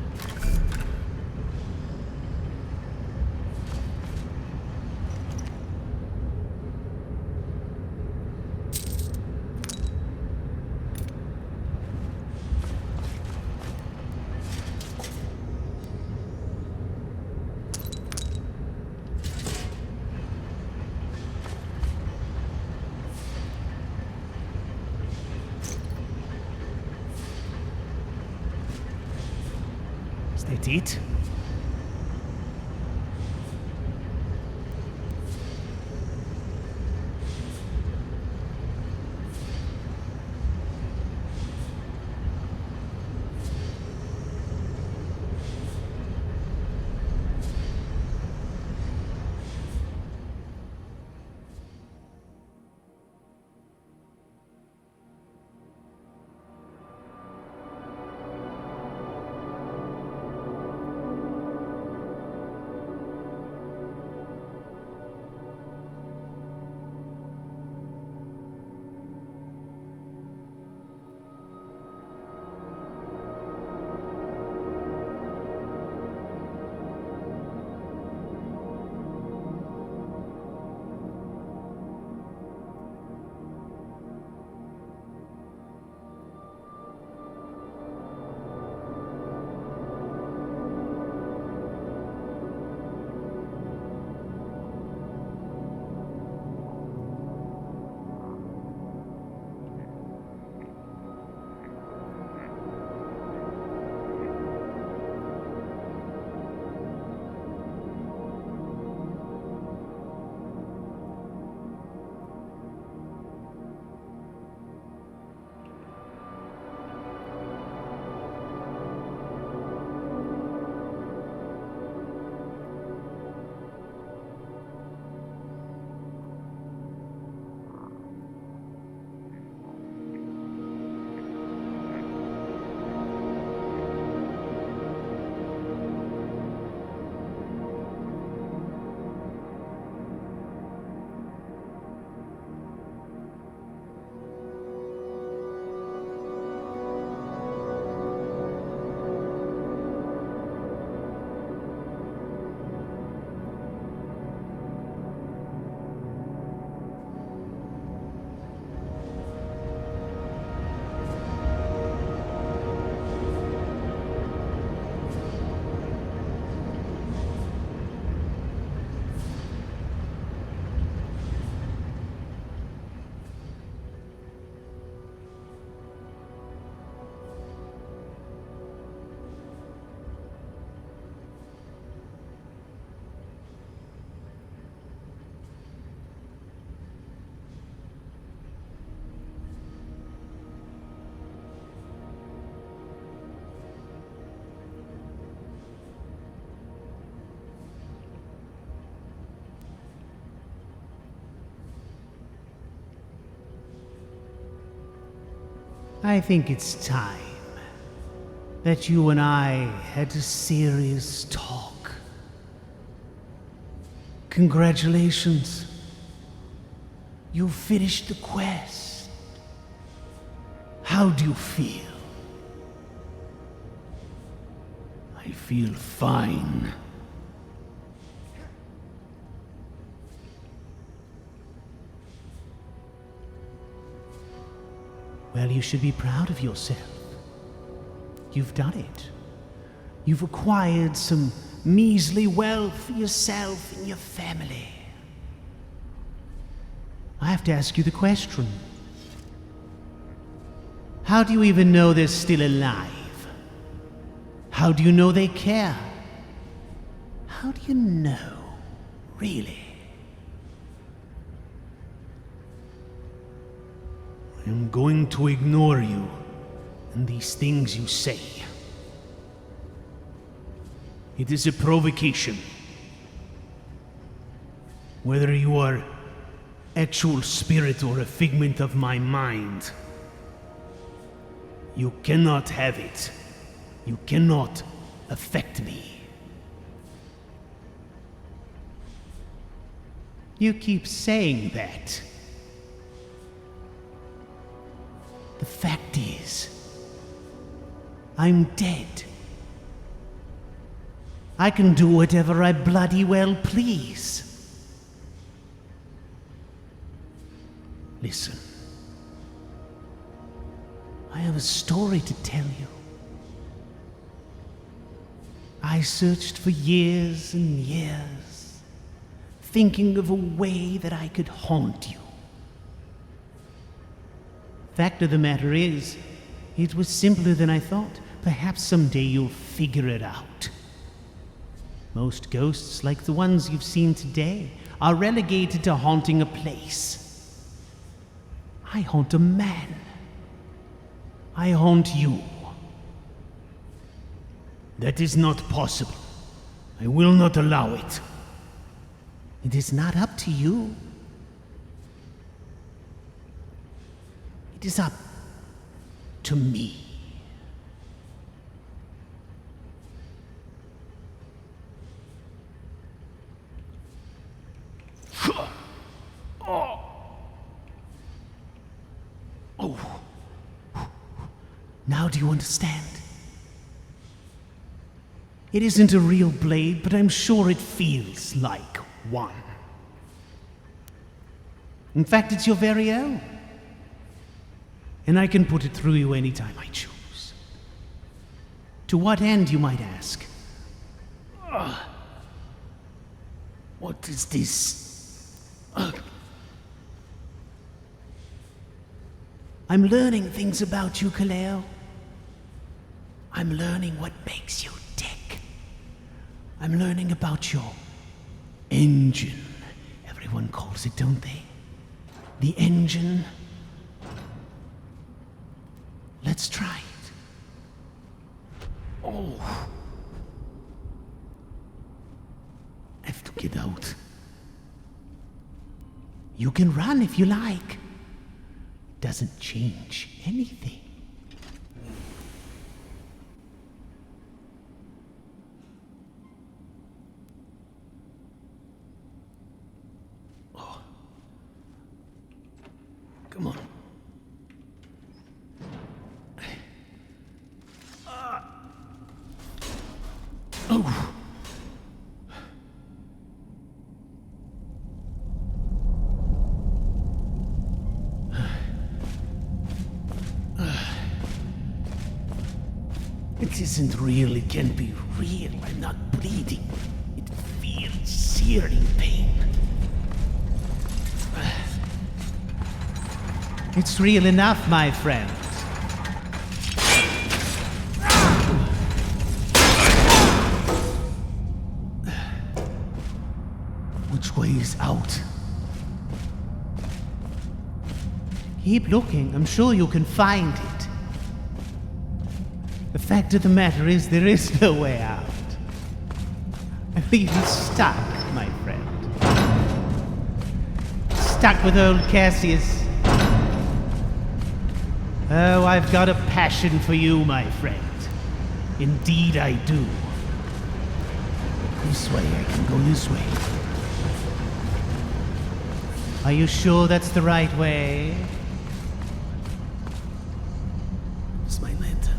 that it? I think it's time that you and I had a serious talk. Congratulations. You finished the quest. How do you feel? I feel fine. Well, you should be proud of yourself. You've done it. You've acquired some measly wealth for yourself and your family. I have to ask you the question. How do you even know they're still alive? How do you know they care? How do you know, really? I'm going to ignore you and these things you say. It is a provocation. Whether you are actual spirit or a figment of my mind, you cannot have it. You cannot affect me. You keep saying that. The fact is, I'm dead. I can do whatever I bloody well please. Listen. I have a story to tell you. I searched for years and years, thinking of a way that I could haunt you. Fact of the matter is, it was simpler than I thought. perhaps someday you'll figure it out. Most ghosts, like the ones you've seen today, are relegated to haunting a place. I haunt a man. I haunt you. That is not possible. I will not allow it. It is not up to you. It is up to me. Oh. Now do you understand? It isn't a real blade, but I'm sure it feels like one. In fact, it's your very own. And I can put it through you anytime I choose. To what end, you might ask? What is this? I'm learning things about you, Caleo. I'm learning what makes you tick. I'm learning about your engine. Everyone calls it, don't they? The engine. Let's try it. Oh. I have to get out. You can run if you like. Doesn't change anything. Oh. Come on. Oh. It isn't real, it can't be real. I'm not bleeding. It feels searing pain. It's real enough, my friend. Which way is out? Keep looking. I'm sure you can find it. The fact of the matter is, there is no way out. I leave you stuck, my friend. Stuck with old Cassius. Oh, I've got a passion for you, my friend. Indeed I do. This way, I can go this way. Are you sure that's the right way? It's my lantern.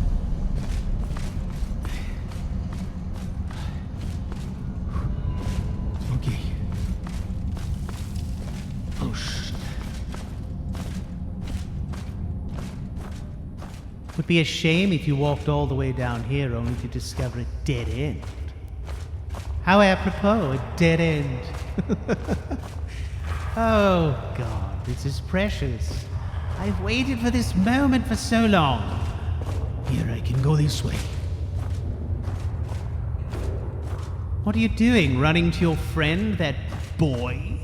Okay. Oh, shit. Would be a shame if you walked all the way down here only to discover a dead end. How apropos, a dead end. Oh, God, this is precious. I've waited for this moment for so long. Here, I can go this way. What are you doing, running to your friend, that boy?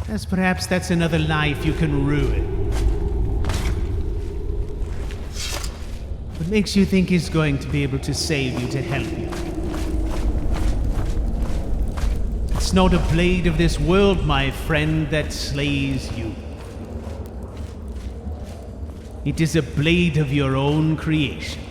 As perhaps that's another life you can ruin. What makes you think he's going to be able to save you, to help you? It's not a blade of this world, my friend, that slays you. It is a blade of your own creation.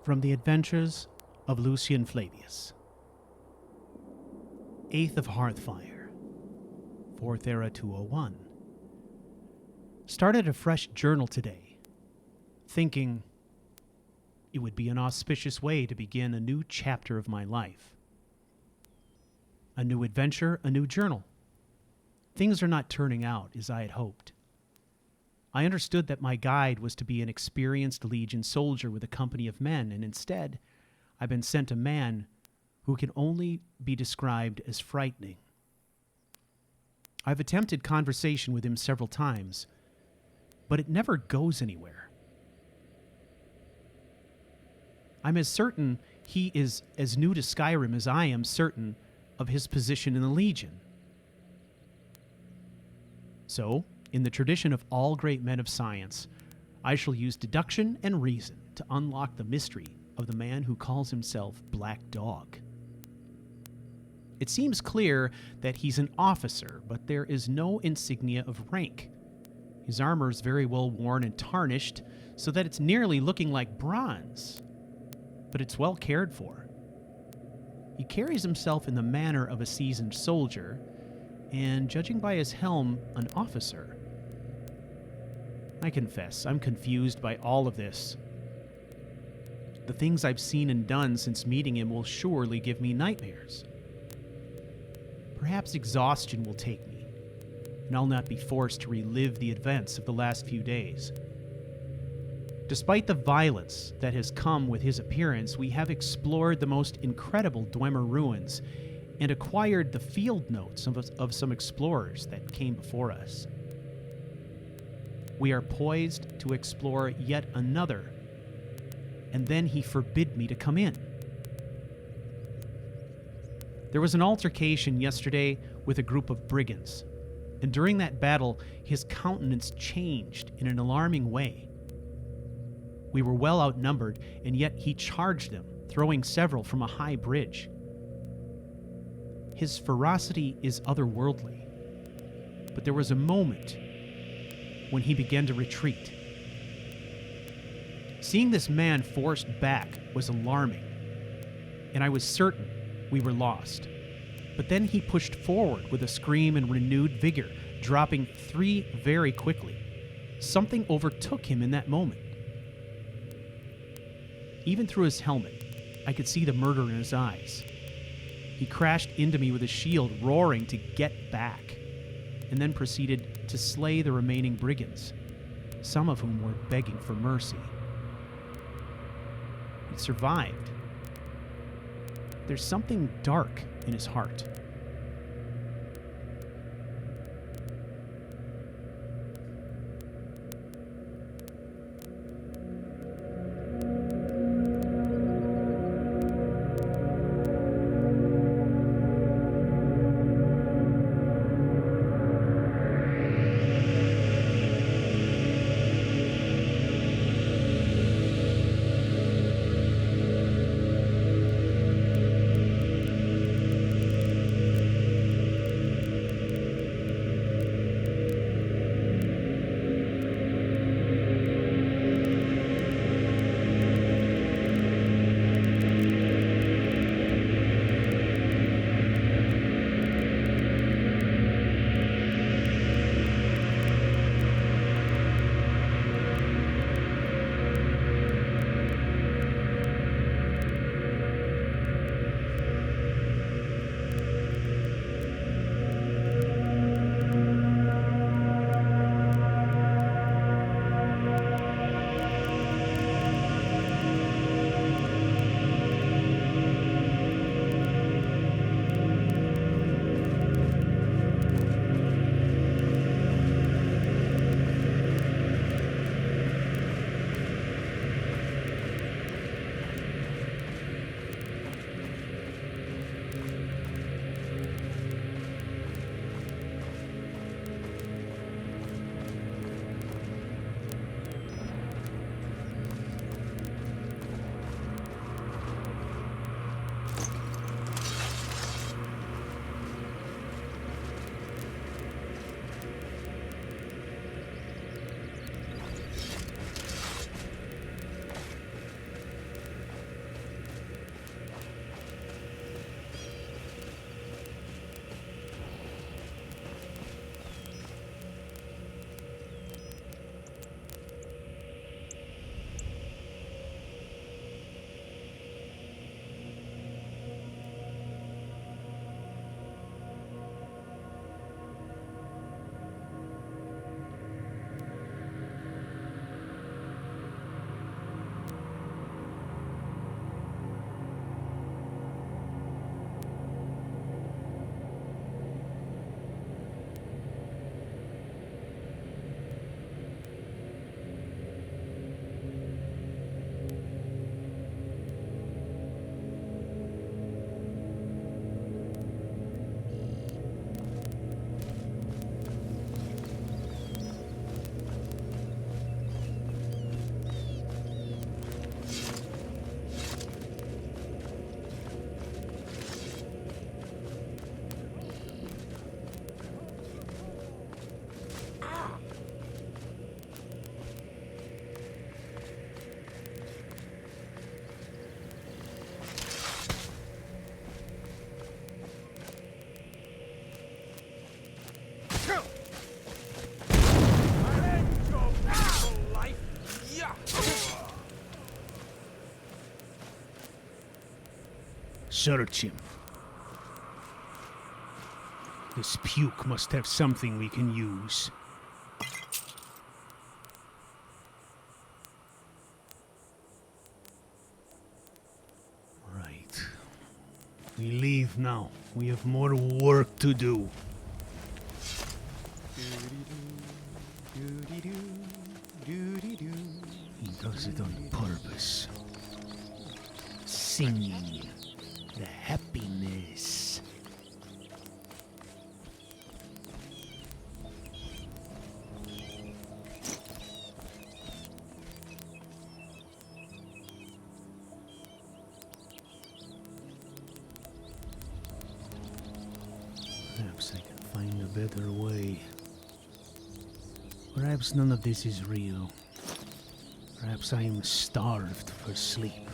From the Adventures of Lucien Flavius. 8th of Hearthfire, 4th Era 201. Started a fresh journal today, thinking it would be an auspicious way to begin a new chapter of my life. A new adventure, a new journal. Things are not turning out as I had hoped. I understood that my guide was to be an experienced Legion soldier with a company of men, and instead, I've been sent a man who can only be described as frightening. I've attempted conversation with him several times, but it never goes anywhere. I'm as certain he is as new to Skyrim as I am certain of his position in the Legion. So, in the tradition of all great men of science, I shall use deduction and reason to unlock the mystery of the man who calls himself Black Dog. It seems clear that he's an officer, but there is no insignia of rank. His armor is very well worn and tarnished, so that it's nearly looking like bronze. But it's well cared for. He carries himself in the manner of a seasoned soldier, and judging by his helm, an officer. I confess, I'm confused by all of this. The things I've seen and done since meeting him will surely give me nightmares. Perhaps exhaustion will take me, and I'll not be forced to relive the events of the last few days. Despite the violence that has come with his appearance, we have explored the most incredible Dwemer ruins and acquired the field notes of some explorers that came before us. We are poised to explore yet another, and then he forbid me to come in. There was an altercation yesterday with a group of brigands, and during that battle, his countenance changed in an alarming way. We were well outnumbered, and yet he charged them, throwing several from a high bridge. His ferocity is otherworldly, but there was a moment when he began to retreat. Seeing this man forced back was alarming, and I was certain we were lost. But then he pushed forward with a scream and renewed vigor, dropping 3 very quickly. Something overtook him in that moment. Even through his helmet, I could see the murder in his eyes. He crashed into me with his shield, roaring to get back, and then proceeded to slay the remaining brigands, some of whom were begging for mercy. He survived. There's something dark in his heart. search him. This puke must have something we can use. Right. We leave now. We have more work to do. He does it on purpose. Singing the happiness. Perhaps I can find a better way. Perhaps none of this is real. Perhaps I am starved for sleep.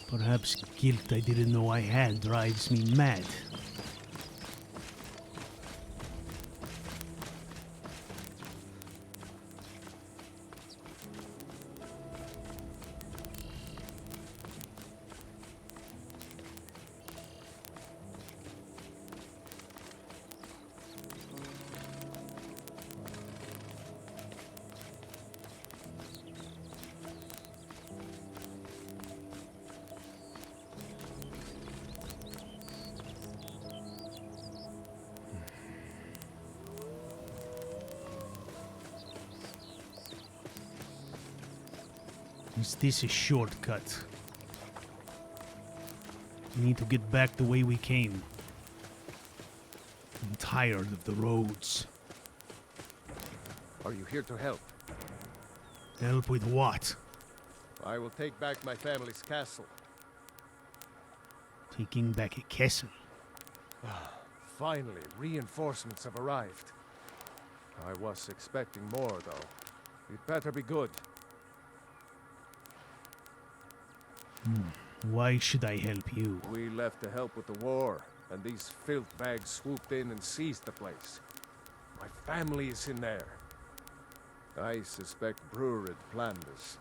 Perhaps guilt I didn't know I had drives me mad. Is this a shortcut? We need to get back the way we came. I'm tired of the roads. Are you here to help? Help with what? I will take back my family's castle. Taking back a castle? Finally, reinforcements have arrived. I was expecting more, though. It better be good. Why should I help you? We left to help with the war, and these filth bags swooped in and seized the place. My family is in there. I suspect Brurid planned this.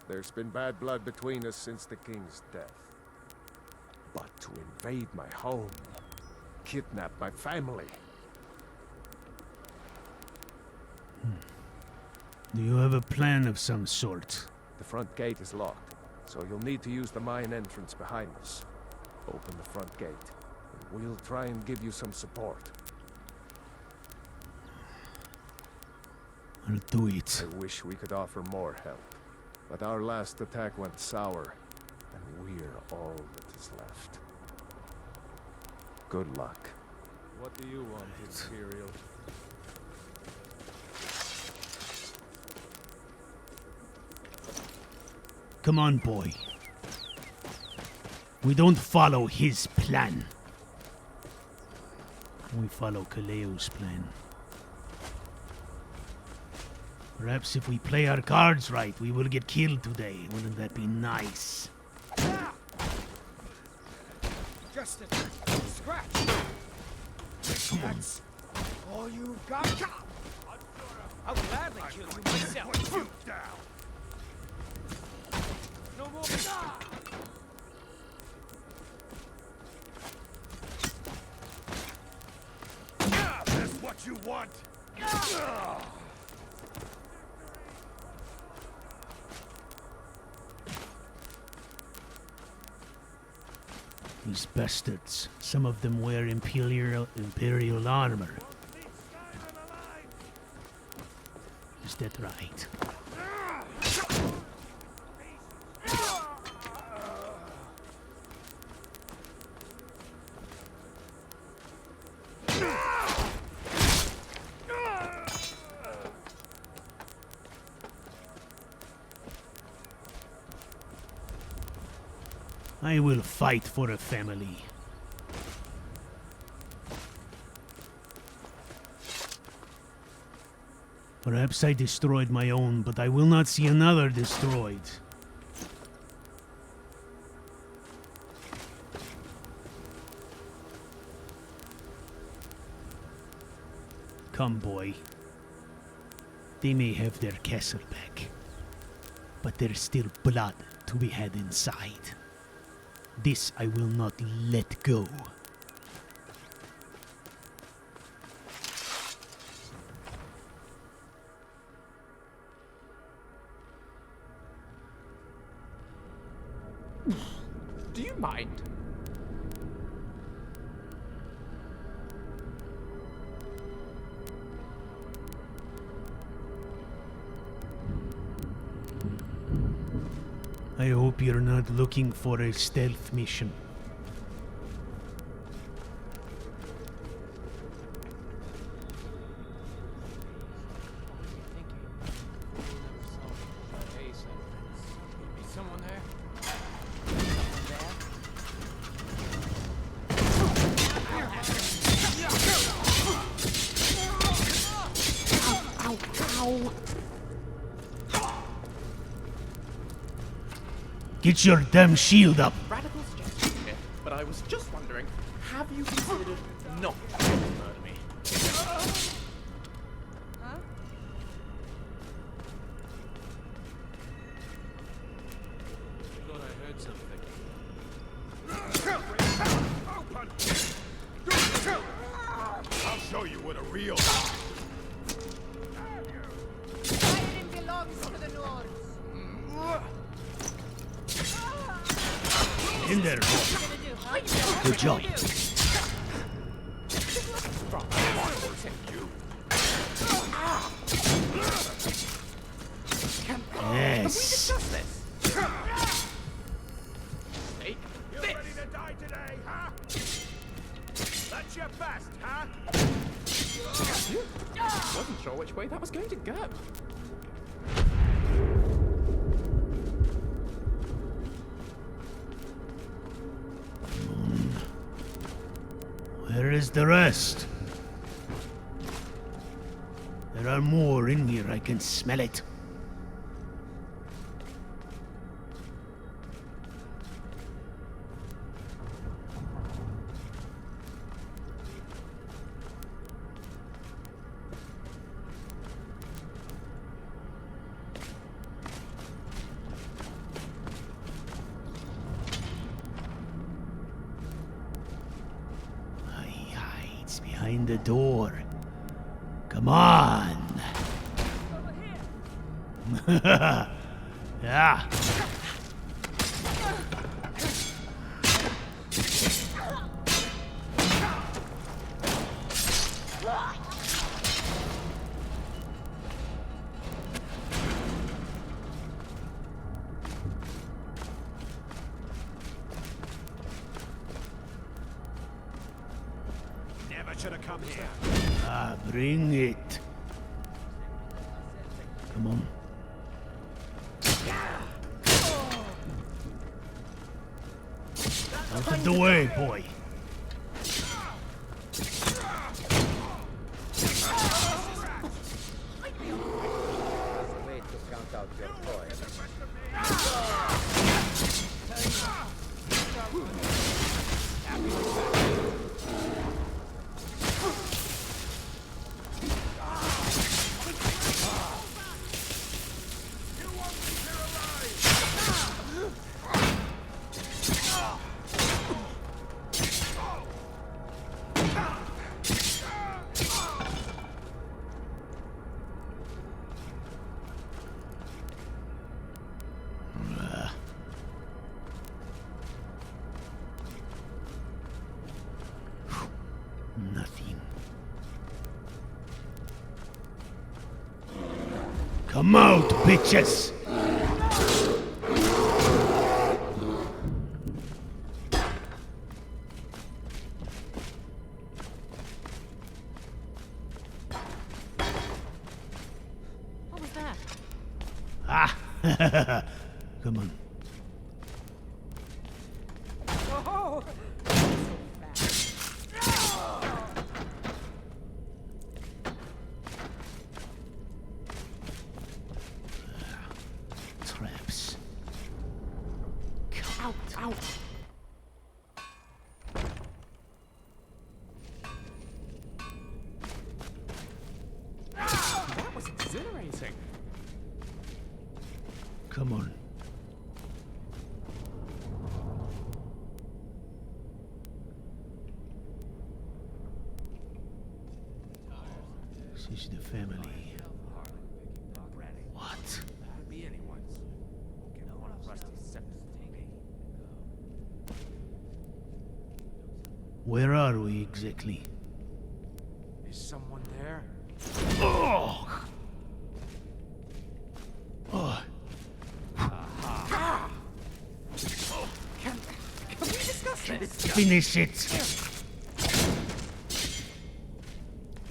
There's been bad blood between us since the king's death. But to invade my home, kidnap my family... Do you have a plan of some sort? The front gate is locked, so you'll need to use the mine entrance behind us. Open the front gate, and we'll try and give you some support. I'll do it. I wish we could offer more help, but our last attack went sour, and we're all that is left. Good luck. What do you want, Imperial? Come on, boy. We don't follow his plan. We follow Caleo's plan. Perhaps if we play our cards right, we will get killed today. Wouldn't that be nice? Just a scratch. That's all you got. I'll gladly kill you myself. You down. No more. That's what you want. These bastards. Some of them wear Imperial armor. Is that right? I will fight for a family. Perhaps I destroyed my own, but I will not see another destroyed. Come, boy. They may have their castle back, But there's still blood to be had inside. This I will not let go. Do you mind? I hope you're not looking for a stealth mission. Someone there? Get your damn shield up! Radical suggestion here, but I was just wondering, have you considered not to murder me? I thought I heard something. I'll show you what a real... Iron belongs to the Nords. In there, good job. Yes. Take You ready to die today, huh? That's your best, huh? Wasn't sure which way that was going to go. Where is the rest? There are more in here, I can smell it. It's behind the door. Come on. Yeah. Never should have come here. Ah, bring it. Come on. Out of the way, boy. Way to count out your toys. Nothing. Come out, bitches! What was that? Ah! Come on. Oh! Traps. Ow, ow. That was exhilarating. Come Come on. This is the family. What? Be anyone's. Get one of Rusty's scepters to me. Where are we exactly? Is someone there? Oh! Oh. Can we discuss this? Finish it!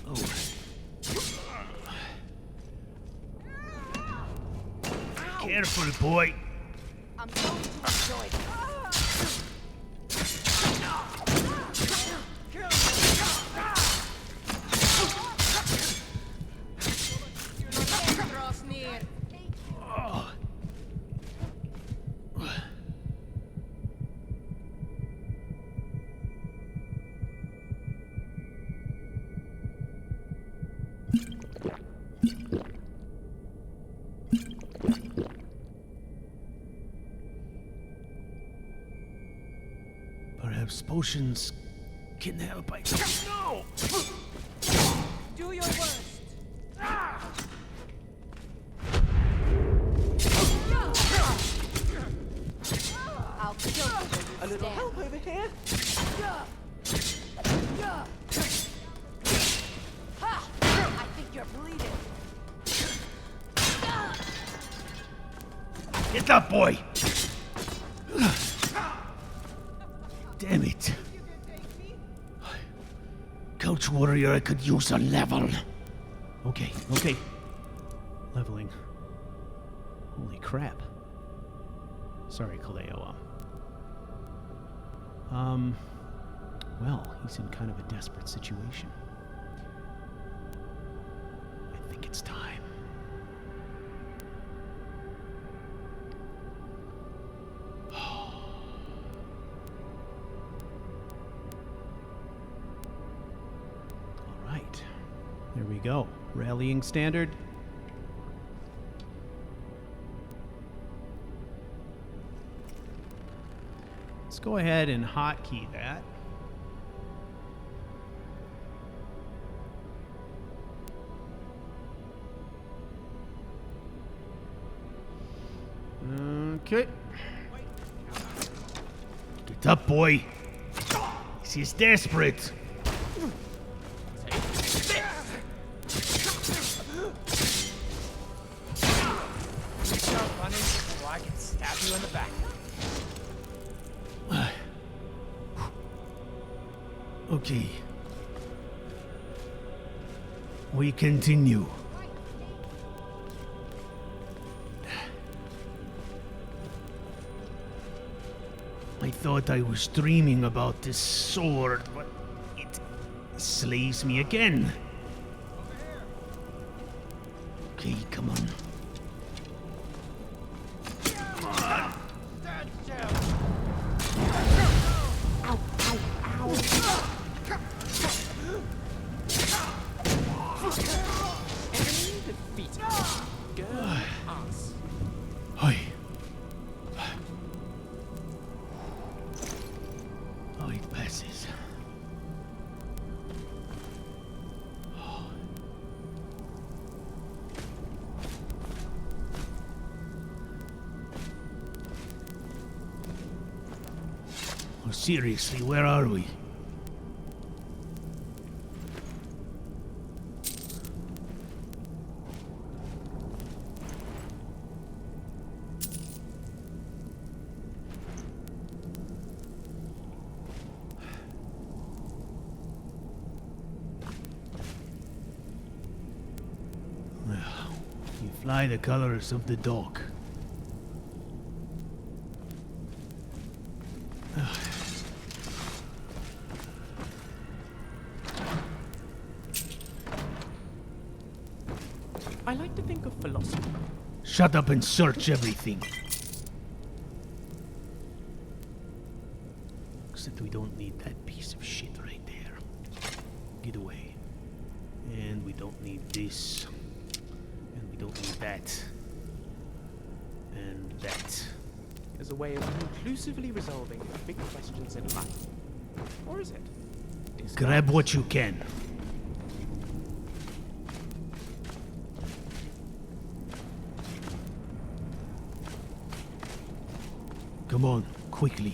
Oh. Careful, boy. I'm going to enjoy this. Perhaps potions can help. I don't know. Do your worst. I'll kill you. A little help over here? Ha! I think you're bleeding. Get up, boy! Damn it. CouchWarrior, I could use a level. Okay, okay. Leveling. Holy crap. Sorry, Caleo. Well, he's in kind of a desperate situation. I think it's time. Alright. There we go. Rallying standard. Let's go ahead and hotkey that. Okay. Get up, boy. This is desperate. Start running or I can stab you in the back. Okay. We continue. I thought I was dreaming about this sword, but it slays me again. Okay, come on. Come on. Ow, ow, ow. Enemy defeated. Good ass. Hi. Oh, it passes. Oh, seriously, where are we? You fly the colors of the dog. I like to think of philosophy. Shut up and search everything. Except we don't need that piece of shit right there. Get away. And we don't need this. And we don't need that. And that? As a way of conclusively resolving the big questions in life. Or is it? Grab what you can. Come on, quickly.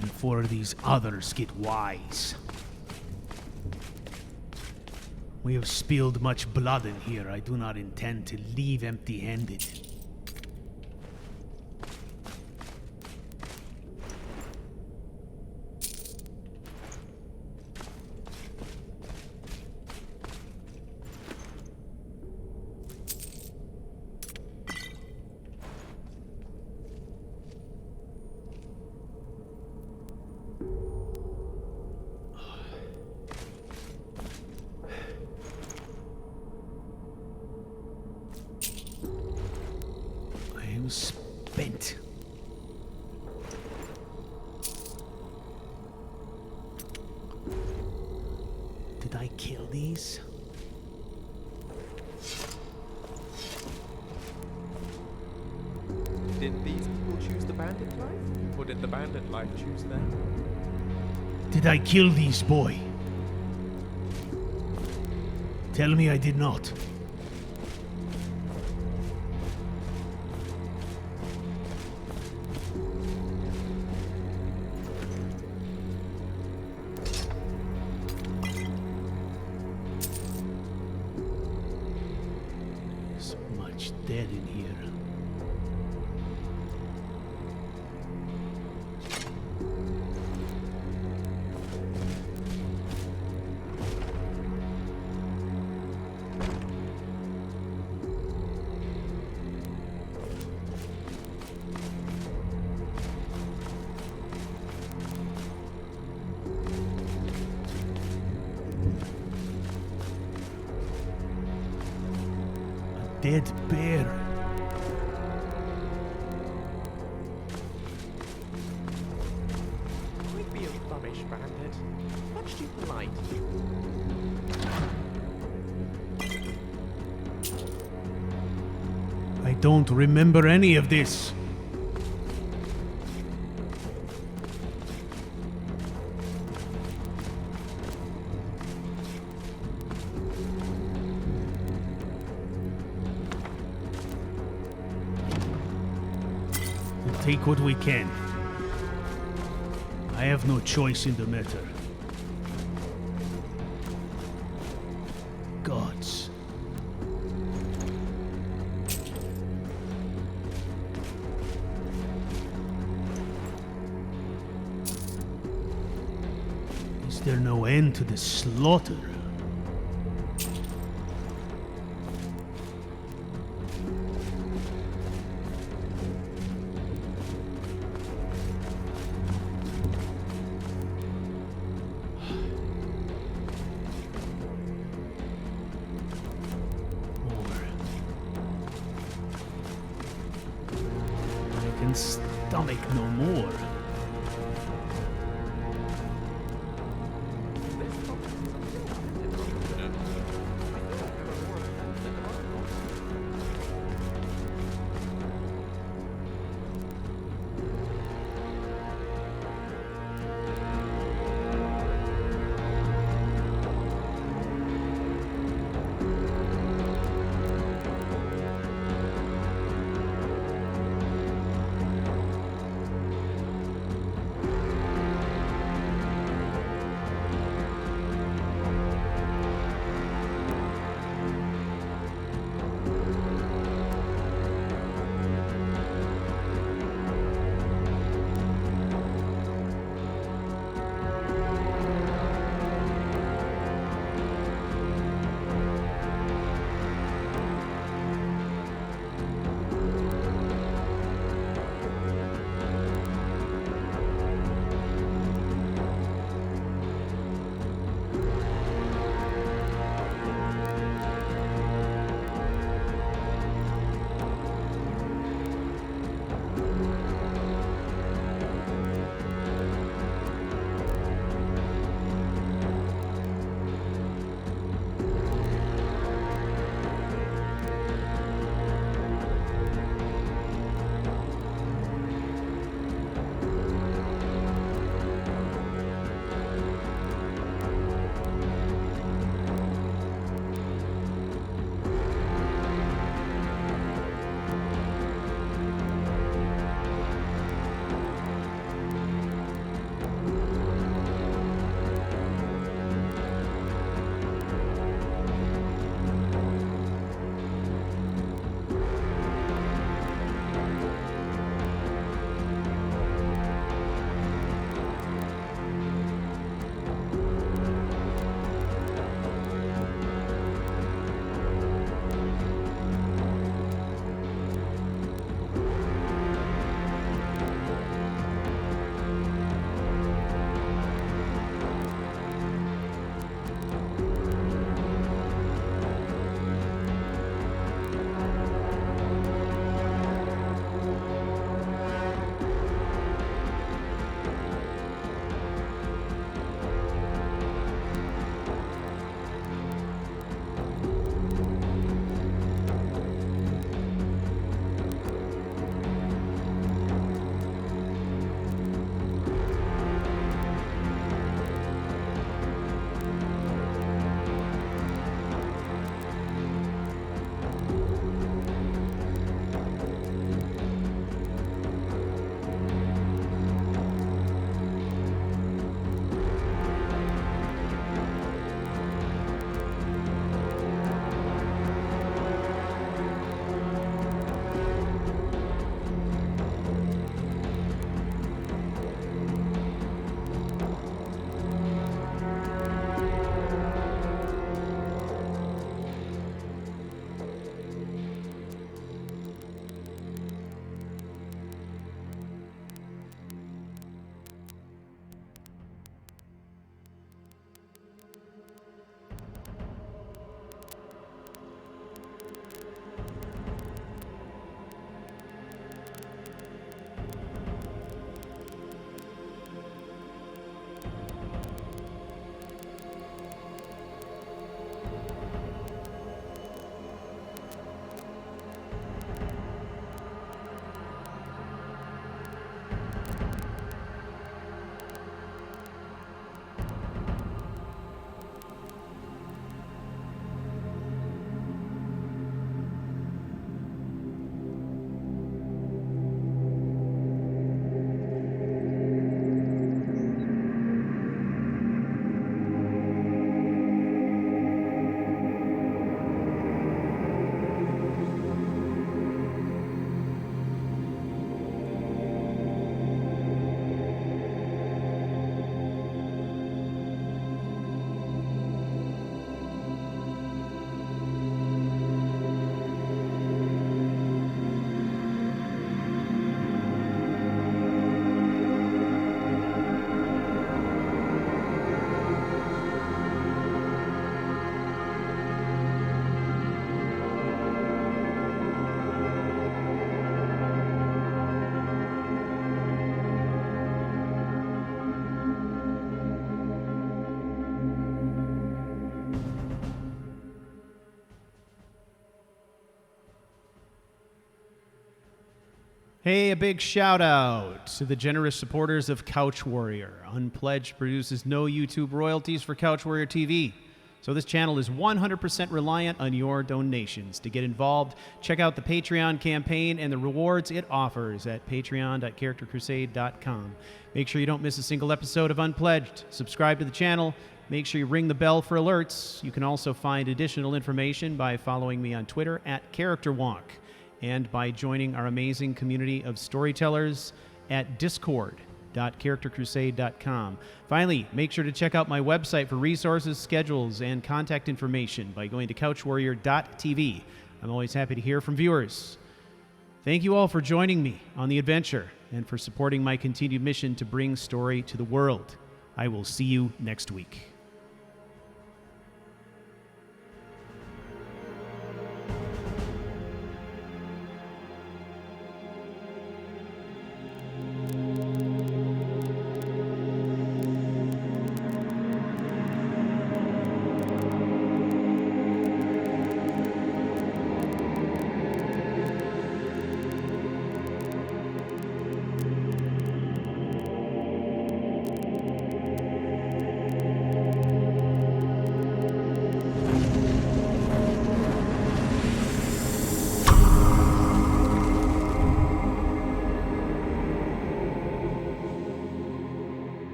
Before these others get wise. We have spilled much blood in here. I do not intend to leave empty-handed. Spent. Did I kill these? Did these people choose the bandit life? Or did the bandit life choose them? Did I kill these, boy? Tell me I did not. Dead in here. Dead bear. Might be a rubbish bandit. Much too polite. I don't remember any of this. Take what we can. I have no choice in the matter. Gods. Is there no end to the slaughter? Stomach no more. Hey, a big shout out to the generous supporters of CouchWarrior. Unpledged produces no YouTube royalties for CouchWarrior TV. So this channel is 100% reliant on your donations. To get involved, check out the Patreon campaign and the rewards it offers at patreon.charactercrusade.com. Make sure you don't miss a single episode of Unpledged. Subscribe to the channel. Make sure you ring the bell for alerts. You can also find additional information by following me on Twitter @CharacterWalk and by joining our amazing community of storytellers at discord.charactercrusade.com. Finally, make sure to check out my website for resources, schedules, and contact information by going to couchwarrior.tv. I'm always happy to hear from viewers. Thank you all for joining me on the adventure and for supporting my continued mission to bring story to the world. I will see you next week.